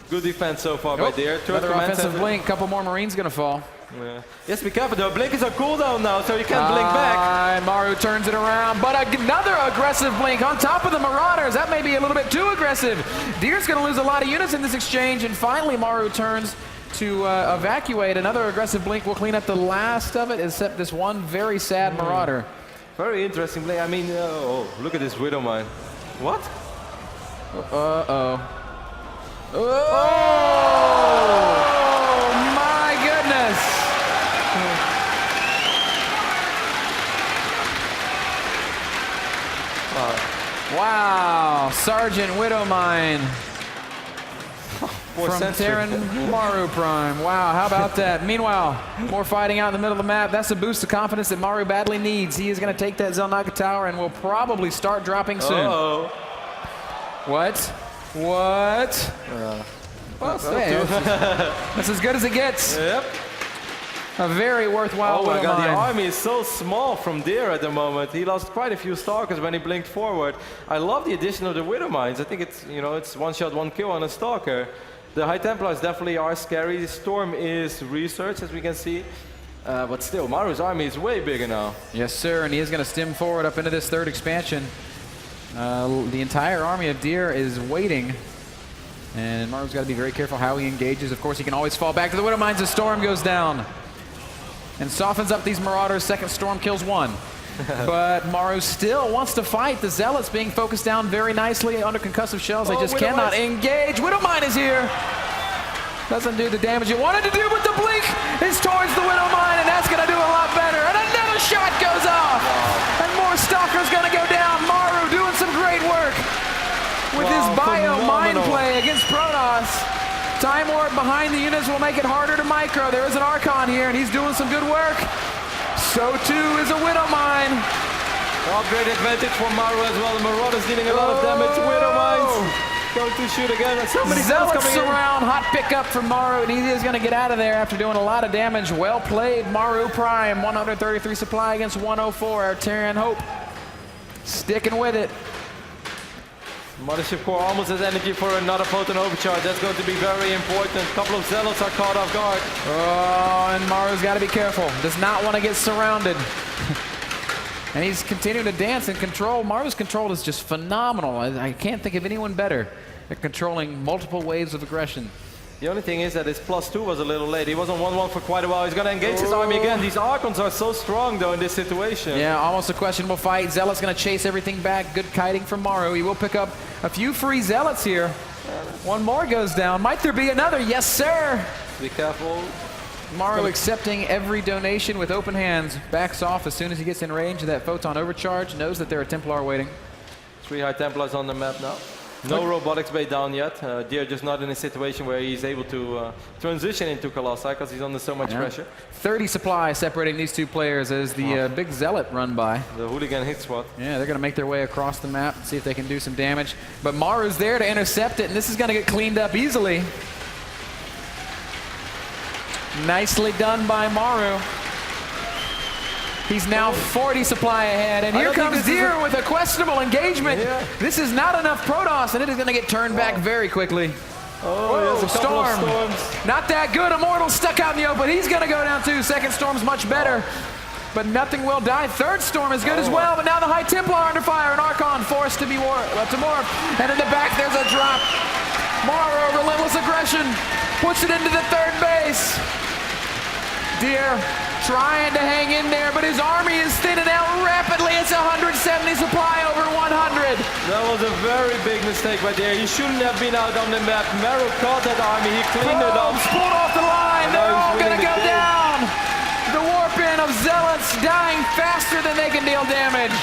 Good defense so far by Deer. Another offensive Blink. Couple more Marines going to fall. Yeah. Yes, be careful though. Blink is on cooldown now, so you can't blink back. And Maru turns it around, but another aggressive Blink on top of the Marauders. That may be a little bit too aggressive. Deer's going to lose a lot of units in this exchange, and finally Maru turns to evacuate. Another aggressive Blink will clean up the last of it, except this one very sad Marauder. Very interesting Blink. I mean, oh, look at this Widow Mine. What? Oh, my goodness. Wow, Sergeant Widowmine from Terran Maru Prime. Wow, how about that? Meanwhile, more fighting out in the middle of the map. That's a boost of confidence that Maru badly needs. He is going to take that Zelnaka Tower and will probably start dropping soon. What? Well, hey, that's as good as it gets. Yep. A very worthwhile Oh my God, mine. the army is so small from Deer at the moment. He lost quite a few Stalkers when he blinked forward. I love the addition of the Widow Mines. I think it's, you know, it's one shot, one kill on a Stalker. The High Templars definitely are scary. The Storm is research, as we can see. But still, Maru's army is way bigger now. Yes, sir, and he is going to stem forward up into this 3rd expansion. The entire army of Deer is waiting. And Maru's got to be very careful how he engages. Of course, he can always fall back to the Widow Mines as Storm goes down. And softens up these Marauders. 2nd Storm kills 1. But Maru still wants to fight. The Zealots being focused down very nicely under concussive shells. They just cannot engage. Widowmine is here. Doesn't do the damage it wanted to do, but the blink is towards the Widowmine, and that's going to do a lot better. And another shot goes off. And more Stalkers going to go down. Maru doing some great work with his bio mind play against Protoss. Time warp behind the units will make it harder to micro. There is an Archon here, and he's doing some good work. So too is a Widow Mine. Great advantage for Maru as well. The Marauders dealing a lot of damage. Widow Mines going to shoot again. Somebody else coming around. Hot pickup from Maru, and he is going to get out of there after doing a lot of damage. Well played, Maru Prime. 133 supply against 104. Our Terran Hope sticking with it. Mothership Core almost has energy for another Photon Overcharge. That's going to be very important. A couple of Zealots are caught off guard. Oh, and Maru's got to be careful. Does not want to get surrounded. And he's continuing to dance and control. Maru's control is just phenomenal. I can't think of anyone better at controlling multiple waves of aggression. The only thing is that his +2 was a little late. He was on 1-1 for quite a while. He's going to engage his army again. These Archons are so strong, though, in this situation. Yeah, almost a questionable fight. Zealot's going to chase everything back. Good kiting from Maru. He will pick up a few free Zealots here. One more goes down. Might there be another? Yes, sir. Be careful. Maru accepting every donation with open hands. Backs off as soon as he gets in range of that Photon Overcharge. Knows that there are Templar waiting. 3 High Templars on the map now. No robotics bay down yet. Deer just not in a situation where he's able to transition into Colossi because he's under so much pressure. 30 supply separating these two players as the big Zealot run by. The hooligan hit spot. Yeah, they're going to make their way across the map and see if they can do some damage. But Maru's there to intercept it, and this is going to get cleaned up easily. Nicely done by Maru. He's now 40 supply ahead, and here comes Deer with a questionable engagement. Yeah. This is not enough Protoss, and it is going to get turned back very quickly. Oh, there's a couple of storms. Not that good. Immortal stuck out in the open. He's going to go down too. Second storm's much better, but nothing will die. Third storm is good as well, but now the High Templar under fire, and Archon forced to be to morph. And in the back, there's a drop. Maru, relentless aggression, puts it into the third base. Deer trying to hang in there, but his army is thinning out rapidly. It's 170 supply over 100. That was a very big mistake right there. He shouldn't have been out on the map. Maru caught that army. He cleaned it up. Pulled off the line. They're all going to go down. The warp in of Zealots dying faster than they can deal damage.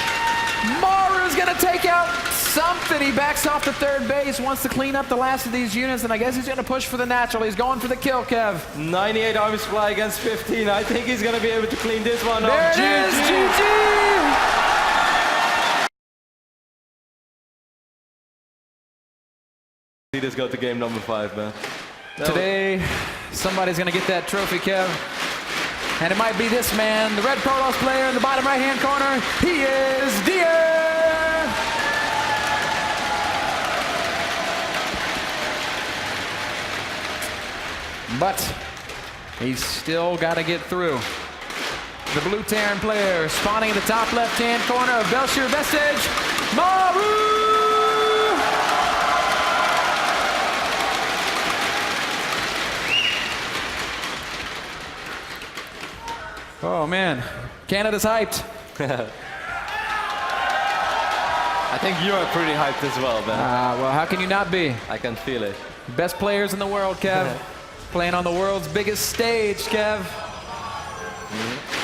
Maru's going to take out something. He backs off the third base, wants to clean up the last of these units, and I guess he's going to push for the natural. He's going for the kill, Kev. 98 army supply against 15. I think he's going to be able to clean this one up. There it is, GG! See this go to game number 5, man. Today, somebody's going to get that trophy, Kev. And it might be this man, the red Protoss player in the bottom right-hand corner. He is Deer! But he's still got to get through. The blue Terran player spawning in the top left-hand corner of Belshir Vestige, Maru! Oh man, Canada's hyped. I think you are pretty hyped as well, man. Well, how can you not be? I can feel it. Best players in the world, Kev. Playing on the world's biggest stage, Kev.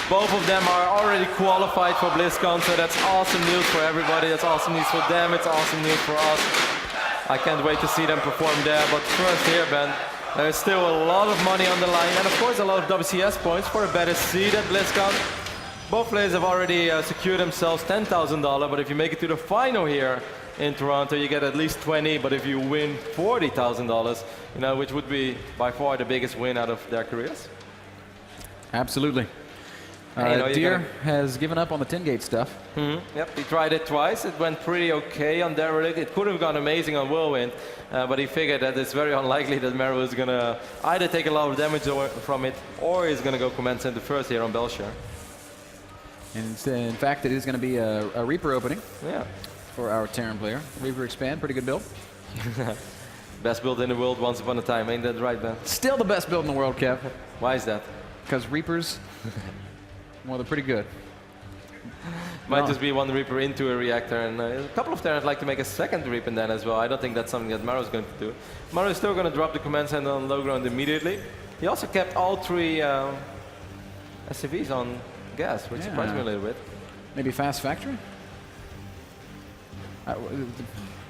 Both of them are already qualified for BlizzCon, so that's awesome news for everybody. That's awesome news for them. It's awesome news for us. I can't wait to see them perform there. But first here, Ben, there's still a lot of money on the line, and of course a lot of WCS points for a better seed at BlizzCon. Both players have already secured themselves $10,000, but if you make it to the final here in Toronto, you get at least 20, but if you win $40,000, you know, which would be by far the biggest win out of their careers. Absolutely. Deer has given up on the 10-gate stuff. Yep, he tried it twice. It went pretty okay on Derelict. It could have gone amazing on Whirlwind, but he figured that it's very unlikely that Maru is going to either take a lot of damage from it, or he's going to go commence into first here on Belshire. And in fact, it is going to be a Reaper opening. Yeah. For our Terran player. Reaper expand, pretty good build. Best build in the world once upon a time, ain't that right, Ben? Still the best build in the world, Kev. Why is that? Because Reapers, well, they're pretty good. Might just be one Reaper into a reactor, and a couple of Terrans like to make a second Reaper then as well. I don't think that's something that Maru is going to do. Maru is still going to drop the command center on low ground immediately. He also kept all 3 SCVs on gas, which surprised me a little bit. Maybe fast factory?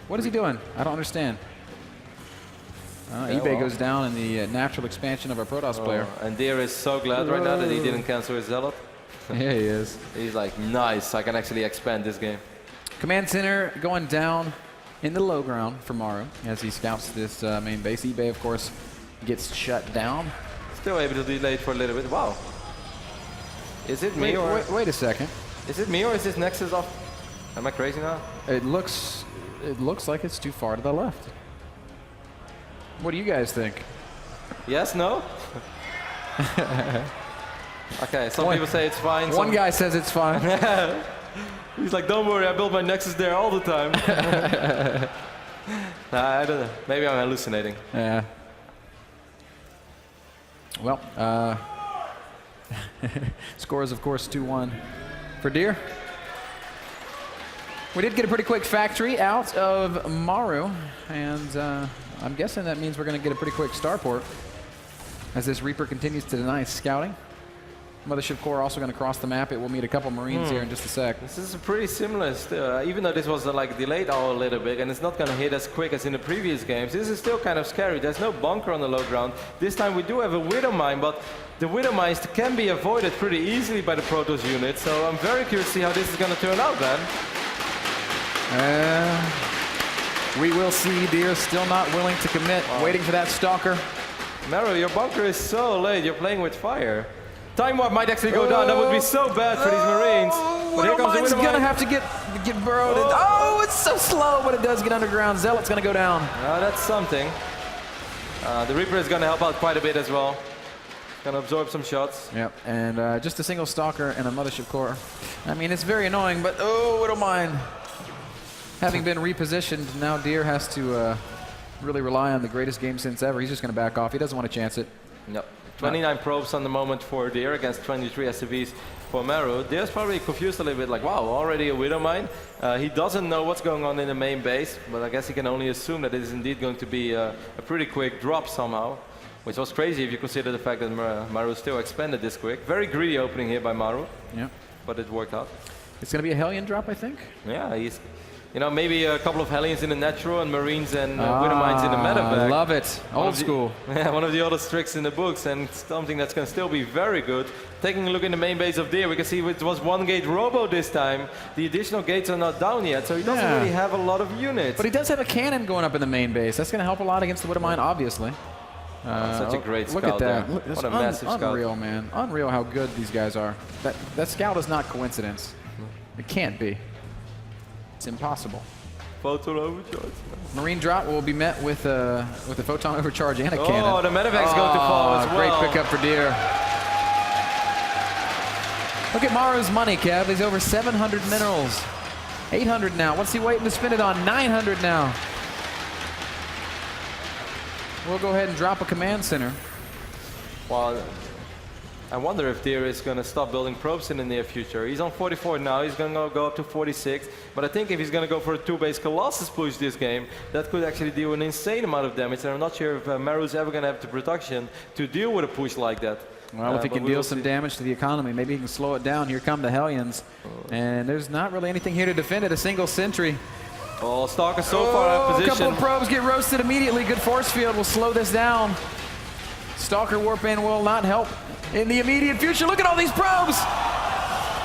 What is he doing? I don't understand. eBay goes down in the natural expansion of our Protoss player. And Deer is so glad right now that he didn't cancel his Zealot. Yeah, he is. He's like, nice, I can actually expand this game. Command center going down in the low ground for Maru as he scouts this main base. eBay, of course, gets shut down. Still able to delay it for a little bit. Wow. Is it me or... Wait a second. Is it me or is this Nexus off? Am I crazy now? It looks like it's too far to the left. What do you guys think? Yes, no? Okay, some people say it's fine. One guy says it's fine. He's like, don't worry, I built my Nexus there all the time. Nah, I don't know. Maybe I'm hallucinating. Yeah. Well, score is, of course, 2-1 for Deer. We did get a pretty quick factory out of Maru, and I'm guessing that means we're going to get a pretty quick starport as this Reaper continues to deny scouting. Mothership core also going to cross the map. It will meet a couple Marines here in just a sec. This is pretty similar still, even though this was like delayed a little bit and it's not going to hit as quick as in the previous games. This is still kind of scary. There's no bunker on the low ground. This time we do have a Widow Mine, but the Widow Mines can be avoided pretty easily by the Protoss unit. So I'm very curious to see how this is going to turn out, man. We will see. Deer still not willing to commit, waiting for that Stalker. Maru, your bunker is so late. You're playing with fire. Time warp might actually go down. That would be so bad for these Marines. But here comes the Widow Mine. Gonna have to get burrowed. Oh, it's so slow, but it does get underground. Zealot's gonna go down. That's something. The Reaper is gonna help out quite a bit as well. Gonna absorb some shots. Yep, and just a single Stalker and a Mothership core. I mean, it's very annoying, but oh, Widow Mine. Having been repositioned, now Deer has to really rely on the greatest game since ever. He's just gonna back off. He doesn't want to chance it. Yep. 29 probes on the moment for Deer against 23 SCVs for Maru. Deer's probably confused a little bit, like, wow, already a Widow Mine. He doesn't know what's going on in the main base, but I guess he can only assume that it is indeed going to be a pretty quick drop somehow, which was crazy if you consider the fact that Maru still expanded this quick. Very greedy opening here by Maru, but it worked out. It's going to be a Hellion drop, I think? Yeah, he's... You know, maybe a couple of Hellions in the natural and Marines and Widow Mines in the medevac. I love it. Old school. Yeah, one of the oldest tricks in the books and something that's going to still be very good. Taking a look in the main base of Deer, we can see it was one gate robo this time. The additional gates are not down yet, so he doesn't really have a lot of units. But he does have a cannon going up in the main base. That's going to help a lot against the Widow Mine, obviously. Such a great scout. Look at that. There. What a massive scout. Unreal, man. Unreal how good these guys are. That scout is not coincidence. It can't be. It's impossible. Photon overcharge. Marine drop will be met with a photon overcharge and a cannon. Oh, the medevac's going to fall as well. Great pickup for Deer. Look at Maru's money, Kev. He's over 700 minerals. 800 now. What's he waiting to spend it on? 900 now. We'll go ahead and drop a command center. Well, I wonder if Deer is going to stop building probes in the near future. He's on 44 now, he's going to go up to 46. But I think if he's going to go for a 2-base Colossus push this game, that could actually deal an insane amount of damage. And I'm not sure if Maru's ever going to have the production to deal with a push like that. Well, if he can deal some damage to the economy, maybe he can slow it down. Here come the Hellions. And there's not really anything here to defend it. A single sentry. Oh, Stalker so far out of position. A couple of probes get roasted immediately. Good force field will slow this down. Stalker warp in will not help in the immediate future. Look at all these probes.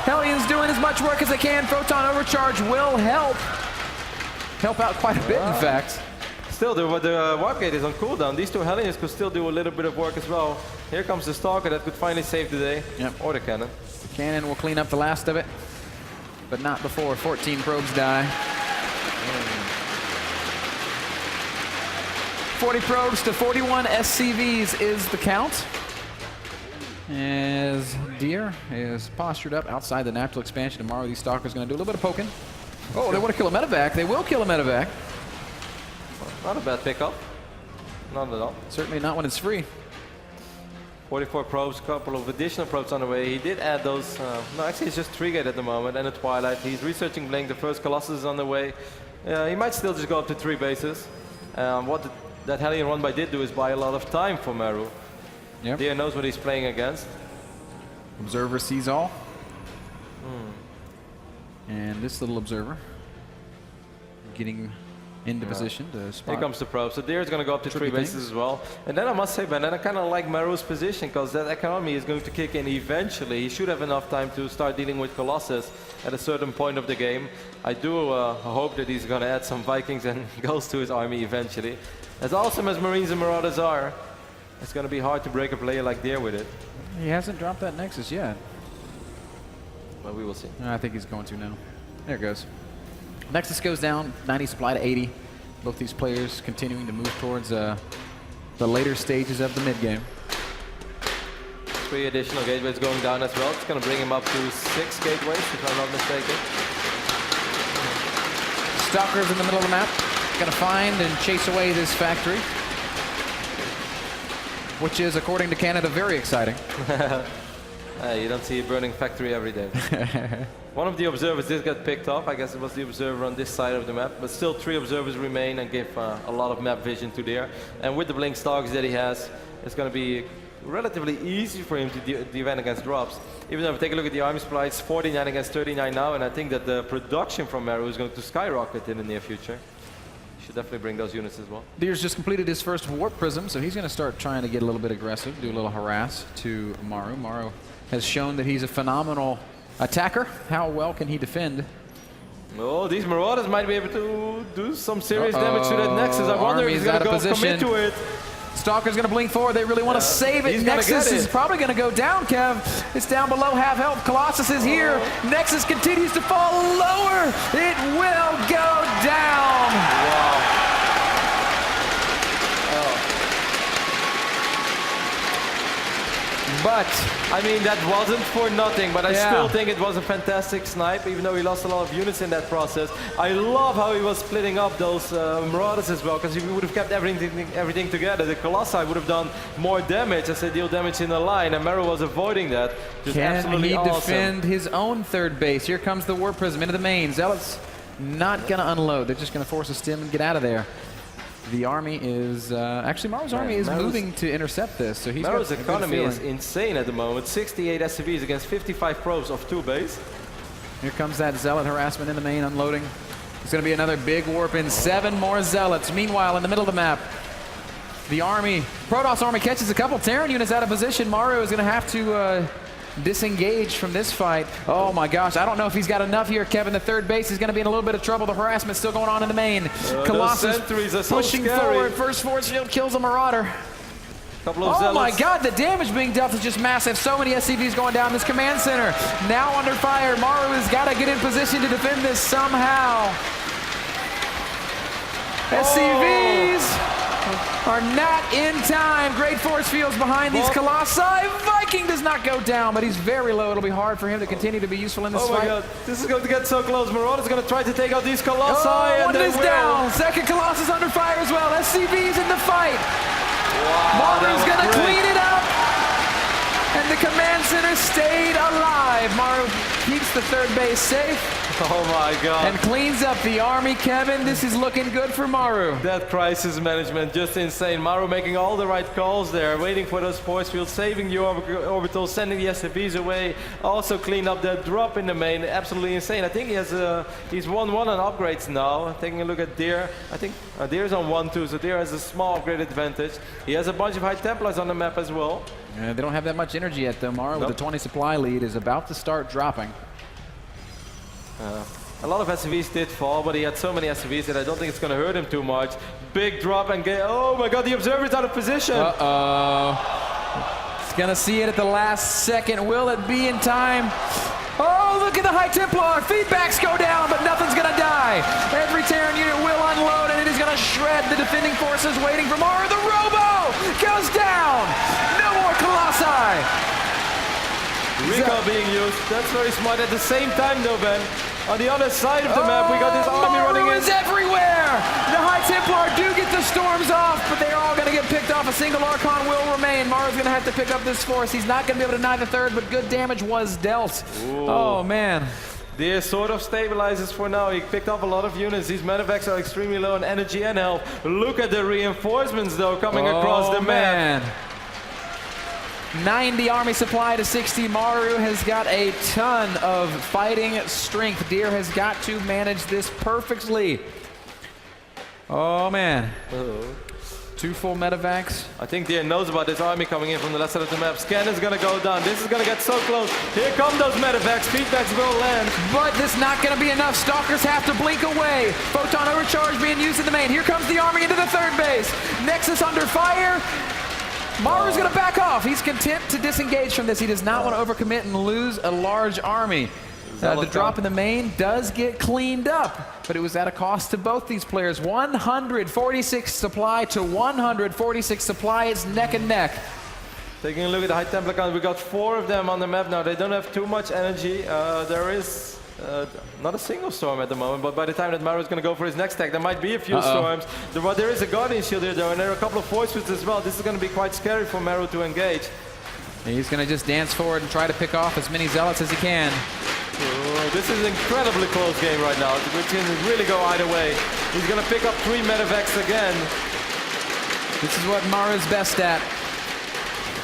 Hellions doing as much work as they can. Photon overcharge will help out quite a bit, in fact. Still, the warp gate is on cooldown. These two Hellions could still do a little bit of work as well. Here comes the Stalker that could finally save the day. Yep. Or the cannon. The cannon will clean up the last of it, but not before 14 probes die. 40 probes to 41 SCVs is the count. As Deer is postured up outside the natural expansion tomorrow, these Stalkers going to do a little bit of poking. Oh, they want to kill a medevac. They will kill a medevac. Not a bad pickup. Not at all. Certainly not when it's free. 44 probes, a couple of additional probes on the way. He did add those. No, actually, it's just 3-gate at the moment and a Twilight. He's researching Blink. The first Colossus is on the way. He might still just go up to 3 bases. That Hellion run by did do is buy a lot of time for Maru. Yep. Deer knows what he's playing against. Observer sees all. And this little observer getting into position to spot. Here comes the probe. So Deer's going to go up to 3 bases as well. And then I must say, Ben, then I kind of like Maru's position because that economy is going to kick in eventually. He should have enough time to start dealing with Colossus at a certain point of the game. I do hope that he's going to add some Vikings and goes to his army eventually. As awesome as Marines and Marauders are, it's going to be hard to break a player like Deer with it. He hasn't dropped that Nexus yet. Well, we will see. I think he's going to now. There it goes. Nexus goes down, 90 supply to 80. Both these players continuing to move towards the later stages of the mid-game. 3 additional gateways going down as well. It's going to bring him up to 6 gateways, if I'm not mistaken. Stalkers in the middle of the map. Going to find and chase away this factory, which is, according to Canada, very exciting. You don't see a burning factory every day. One of the observers did get picked off. I guess it was the observer on this side of the map. But still 3 observers remain and give a lot of map vision to Deer. And with the blink Stalkers that he has, it's going to be relatively easy for him to defend against drops. Even though if we take a look at the army supply, it's 49 against 39 now, and I think that the production from Maru is going to skyrocket in the near future. Should definitely bring those units as well. Deer's just completed his first warp prism, so he's going to start trying to get a little bit aggressive, do a little harass to Maru. Maru has shown that he's a phenomenal attacker. How well can he defend? Oh, these Marauders might be able to do some serious damage to that Nexus. I wonder if he's going to go commit to it. Stalker's going to blink forward. They really want to save it. Nexus is probably going to go down, Kev. It's down below half health. Colossus is here. Nexus continues to fall lower. It will go down. Wow. But I mean, that wasn't for nothing, but I still think it was a fantastic snipe, even though he lost a lot of units in that process. I love how he was splitting up those Marauders as well, because if he would have kept everything together, the Colossi would have done more damage as they deal damage in the line, and Maru was avoiding that. Just absolutely Can he awesome. defend his own third base? Here comes the Warp Prism into the main. Zealots not going to unload. They're just going to force a stim and get out of there. The army is actually Maru's army is moving to intercept this, so he's Maru's economy is insane at the moment. 68 SCVs against 55 probes of 2 base. Here comes that Zealot harassment in the main, unloading. It's going to be another big warp in. 7 more Zealots. Meanwhile, in the middle of the map, the army, Protoss army catches a couple Terran units out of position. Maru is going to have to disengage from this fight. Oh my gosh, I don't know if he's got enough here, Kevin. The third base is going to be in a little bit of trouble. The harassment's still going on in the main. Colossus pushing forward. First force field kills a Marauder. Oh my god, the damage being dealt is just massive. So many SCVs going down this command center. Now under fire. Maru has got to get in position to defend this somehow. SCVs are not in time. Great force fields behind these Colossi. Viking does not go down, but he's very low. It'll be hard for him to continue to be useful in this fight. Oh my god, this is going to get so close. Marauder's going to try to take out these Colossi. One is down. Second Colossus under fire as well. SCV's in the fight. Wow, Maru's going to clean it up. And the command center stayed alive. Maru keeps the third base safe. Oh my god. And cleans up the army, Kevin. This is looking good for Maru. That crisis management, just insane. Maru making all the right calls there, waiting for those force fields, saving the orbitals, sending the SCVs away, also clean up that drop in the main. Absolutely insane. I think he has he's 1-1 on upgrades now. Taking a look at Deer, I think Deer's on 1-2, so Deer has a small upgrade advantage. He has a bunch of High Templars on the map as well. They don't have that much energy yet, though. Maru with the 20 supply lead is about to start dropping. A lot of SCVs did fall, but he had so many SCVs that I don't think it's going to hurt him too much. Big drop and get, oh my god, the Observer's out of position. He's going to see it at the last second. Will it be in time? Oh, look at the High Templar. Feedbacks go down, but nothing's going to die. Every Terran unit will unload, and it is going to shred the defending forces waiting for Maru. The Robo goes down. No more Colossi. Recall being used. That's very smart. At the same time, though, Ben, on the other side of the map, we got this army running in. Maru is everywhere. The High Templar do get the storms off, but they're all going to get picked off. A single Archon will remain. Maru's going to have to pick up this force. He's not going to be able to deny the third, but good damage was dealt. Ooh. Oh, man. Deer sort of stabilizes for now. He picked up a lot of units. These medevacs are extremely low on energy and health. Look at the reinforcements, though, coming across the map. 90 army supply to 60. Maru has got a ton of fighting strength. Deer has got to manage this perfectly. Oh, man. 2 full medevacs. I think Deer knows about this army coming in from the left side of the map. Scan is going to go down. This is going to get so close. Here come those medevacs. Feedbacks will land. But this is not going to be enough. Stalkers have to blink away. Photon overcharge being used in the main. Here comes the army into the third base. Nexus under fire. Maru's going to back off. He's content to disengage from this. He does not want to overcommit and lose a large army. The drop in the main does get cleaned up, but it was at a cost to both these players. 146 supply to 146 supply. It's neck and neck. Taking a look at the High Templar count, we got 4 of them on the map now. They don't have too much energy. There is not a single storm at the moment, but by the time that Maru is going to go for his next tag, there might be a few storms. There is a Guardian Shield here, though, and there are a couple of force fields as well. This is going to be quite scary for Maru to engage. He's going to just dance forward and try to pick off as many Zealots as he can. Oh, this is an incredibly close game right now. We can really go either way. He's going to pick up 3 medevacs again. This is what Maru's best at.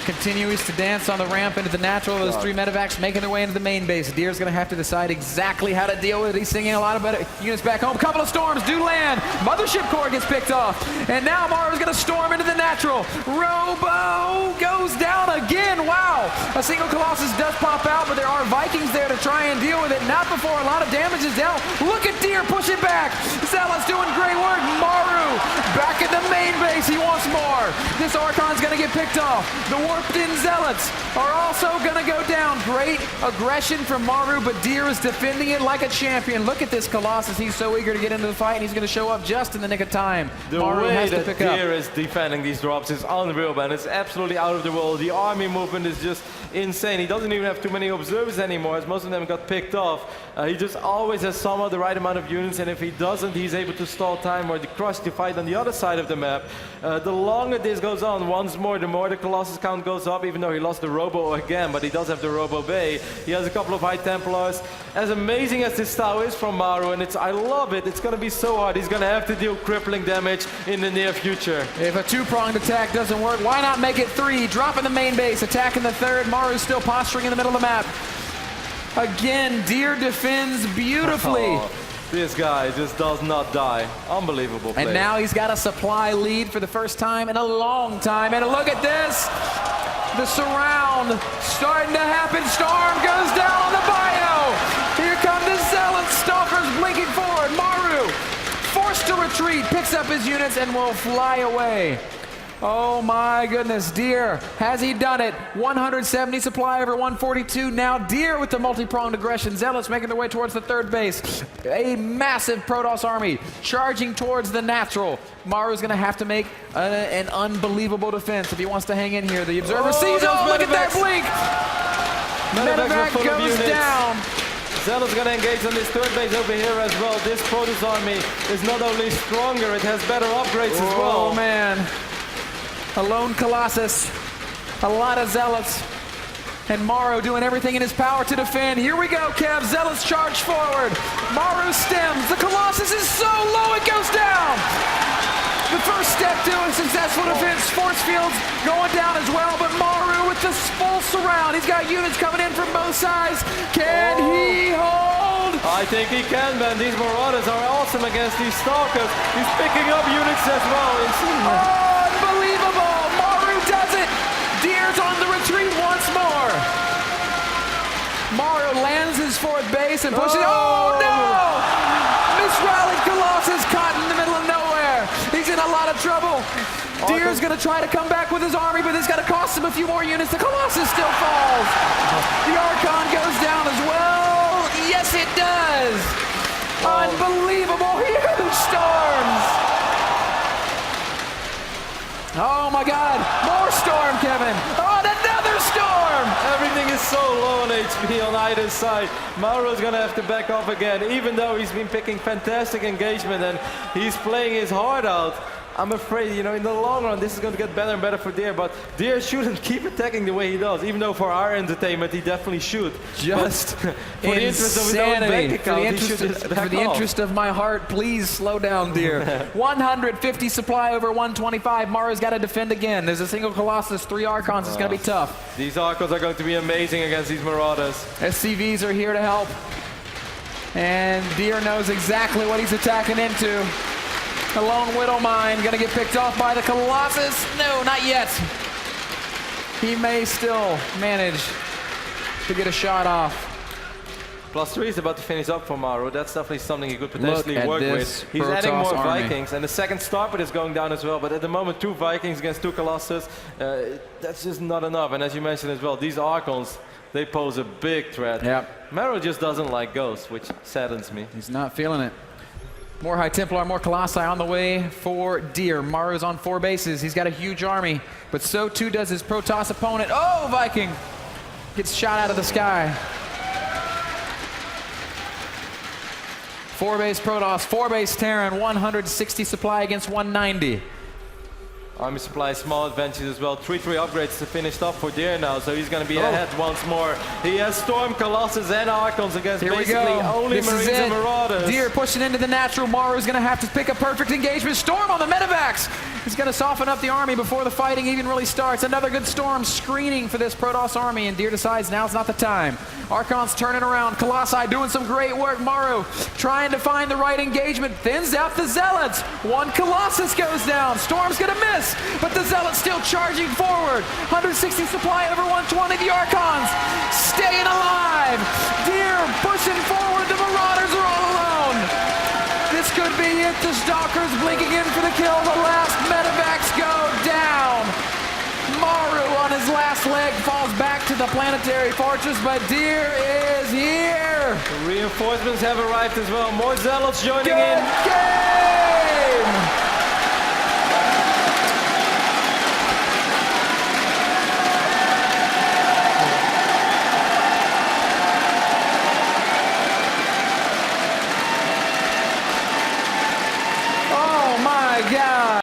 continues to dance on the ramp into the natural. Those three medevacs making their way into the main base. Deer's going to have to decide exactly how to deal with it. He's singing a lot of better units back home. Couple of storms do land. Mothership core gets picked off. And now Maru's going to storm into the natural. Robo goes down again. Wow. A single Colossus does pop out, but there are Vikings there to try and deal with it. Not before a lot of damage is dealt. Look at Deer push it back. Zealot's doing great work. Maru back in the main base. He wants more. This Archon's going to get picked off. The warped in Zealots are also going to go down. Great aggression from Maru, but Deer is defending it like a champion. Look at this Colossus. He's so eager to get into the fight, and he's going to show up just in the nick of time. The Maru way has to that pick up. Deer is defending these drops is unreal, man. It's absolutely out of the world. The army movement is just insane. He doesn't even have too many observers anymore, as most of them got picked off. He just always has somewhat the right amount of units, and if he doesn't, he's able to stall time or to crush the fight on the other side of the map. The longer this goes on, once more, the more the Colossus count goes up, even though he lost the Robo again, but he does have the Robo Bay. He has a couple of High Templars. As amazing as this style is from Maru, and I love it, it's going to be so hard. He's going to have to deal crippling damage in the near future. If a two-pronged attack doesn't work, why not make it three? Dropping the main base, attacking the third. Maru's still posturing in the middle of the map. Again, Deer defends beautifully. Oh, this guy just does not die. Unbelievable play. And now he's got a supply lead for the first time in a long time. And look at this. The surround starting to happen. Storm goes down on the bio. Here come the Zealots. Stalkers blinking forward. Maru forced to retreat, picks up his units and will fly away. Oh my goodness, Deer, has he done it? 170 supply over 142. Now Deer with the multi-pronged aggression. Zealots making their way towards the third base. A massive Protoss army charging towards the natural. Maru's going to have to make an unbelievable defense if he wants to hang in here. The observer sees, oh, look at that blink! Medevac goes down. Zealot's going to engage on this third base over here as well. This Protoss army is not only stronger, it has better upgrades as well. Oh man. A lone Colossus, a lot of Zealots, and Maru doing everything in his power to defend. Here we go, Kev. Zealots charge forward. Maru stems. The Colossus is so low it goes down. The first step to a successful defense. Force fields going down as well, but Maru with the full surround. He's got units coming in from both sides. Can he hold? I think he can, man. These Marauders are awesome against these Stalkers. He's picking up units as well. Unbelievable! Maru does it! Deer's on the retreat once more. Maru lands his fourth base and pushes. Oh no! Misrallied Colossus caught in the middle of nowhere. He's in a lot of trouble. Deer's going to try to come back with his army, but it's going to cost him a few more units. The Colossus still falls. The Archon goes down as well. Yes, it does. Unbelievable. Huge storms. Oh my God, more storm, Kevin. Oh, another storm. Everything is so low on HP on either side. Maru's gonna have to back off again, even though he's been picking fantastic engagement and he's playing his heart out. I'm afraid, you know, in the long run, this is going to get better and better for Deer, but Deer shouldn't keep attacking the way he does, even though for our entertainment, he definitely should. Just for the interest of his own bank account, for the interest of my heart, please slow down, Deer. 150 supply over 125. Maru's got to defend again. There's a single Colossus, 3 Archons. It's going to be tough. These Archons are going to be amazing against these Marauders. SCVs are here to help. And Deer knows exactly what he's attacking into. The lone Widow Mine going to get picked off by the Colossus. No, not yet. He may still manage to get a shot off. +3 is about to finish up for Maru. That's definitely something he could potentially work with. He's Protoss adding more army. Vikings, and the second Starport is going down as well. But at the moment, 2 Vikings against 2 Colossus, that's just not enough. And as you mentioned as well, these Archons, they pose a big threat. Yep. Maru just doesn't like ghosts, which saddens me. He's not feeling it. More High Templar, more Colossi on the way for Deer. Maru's on 4 bases. He's got a huge army, but so too does his Protoss opponent. Oh, Viking gets shot out of the sky. 4 base Protoss, 4 base Terran, 160 supply against 190. Army Supply, small advantage as well. 3-3 upgrades to finish up for Deer now, so he's going to be ahead once more. He has Storm, Colossus, and Archons against Here we basically go. only This Marines is and it. Marauders. Deer pushing into the natural. Maru's going to have to pick a perfect engagement. Storm on the medevacs. He's going to soften up the army before the fighting even really starts. Another good Storm screening for this Protoss army, and Deer decides now's not the time. Archon's turning around. Colossi doing some great work. Maru trying to find the right engagement. Thins out the Zealots. One Colossus goes down. Storm's going to miss, but the Zealots still charging forward. 160 supply over 120. The Archons staying alive. Deer pushing forward. The Marauders are all alone. This could be it. The Stalkers blinking in for the kill. The last medevacs go down. Maru on his last leg falls back to the planetary fortress, but Deer is here. Reinforcements have arrived as well. More Zealots joining Good in. game.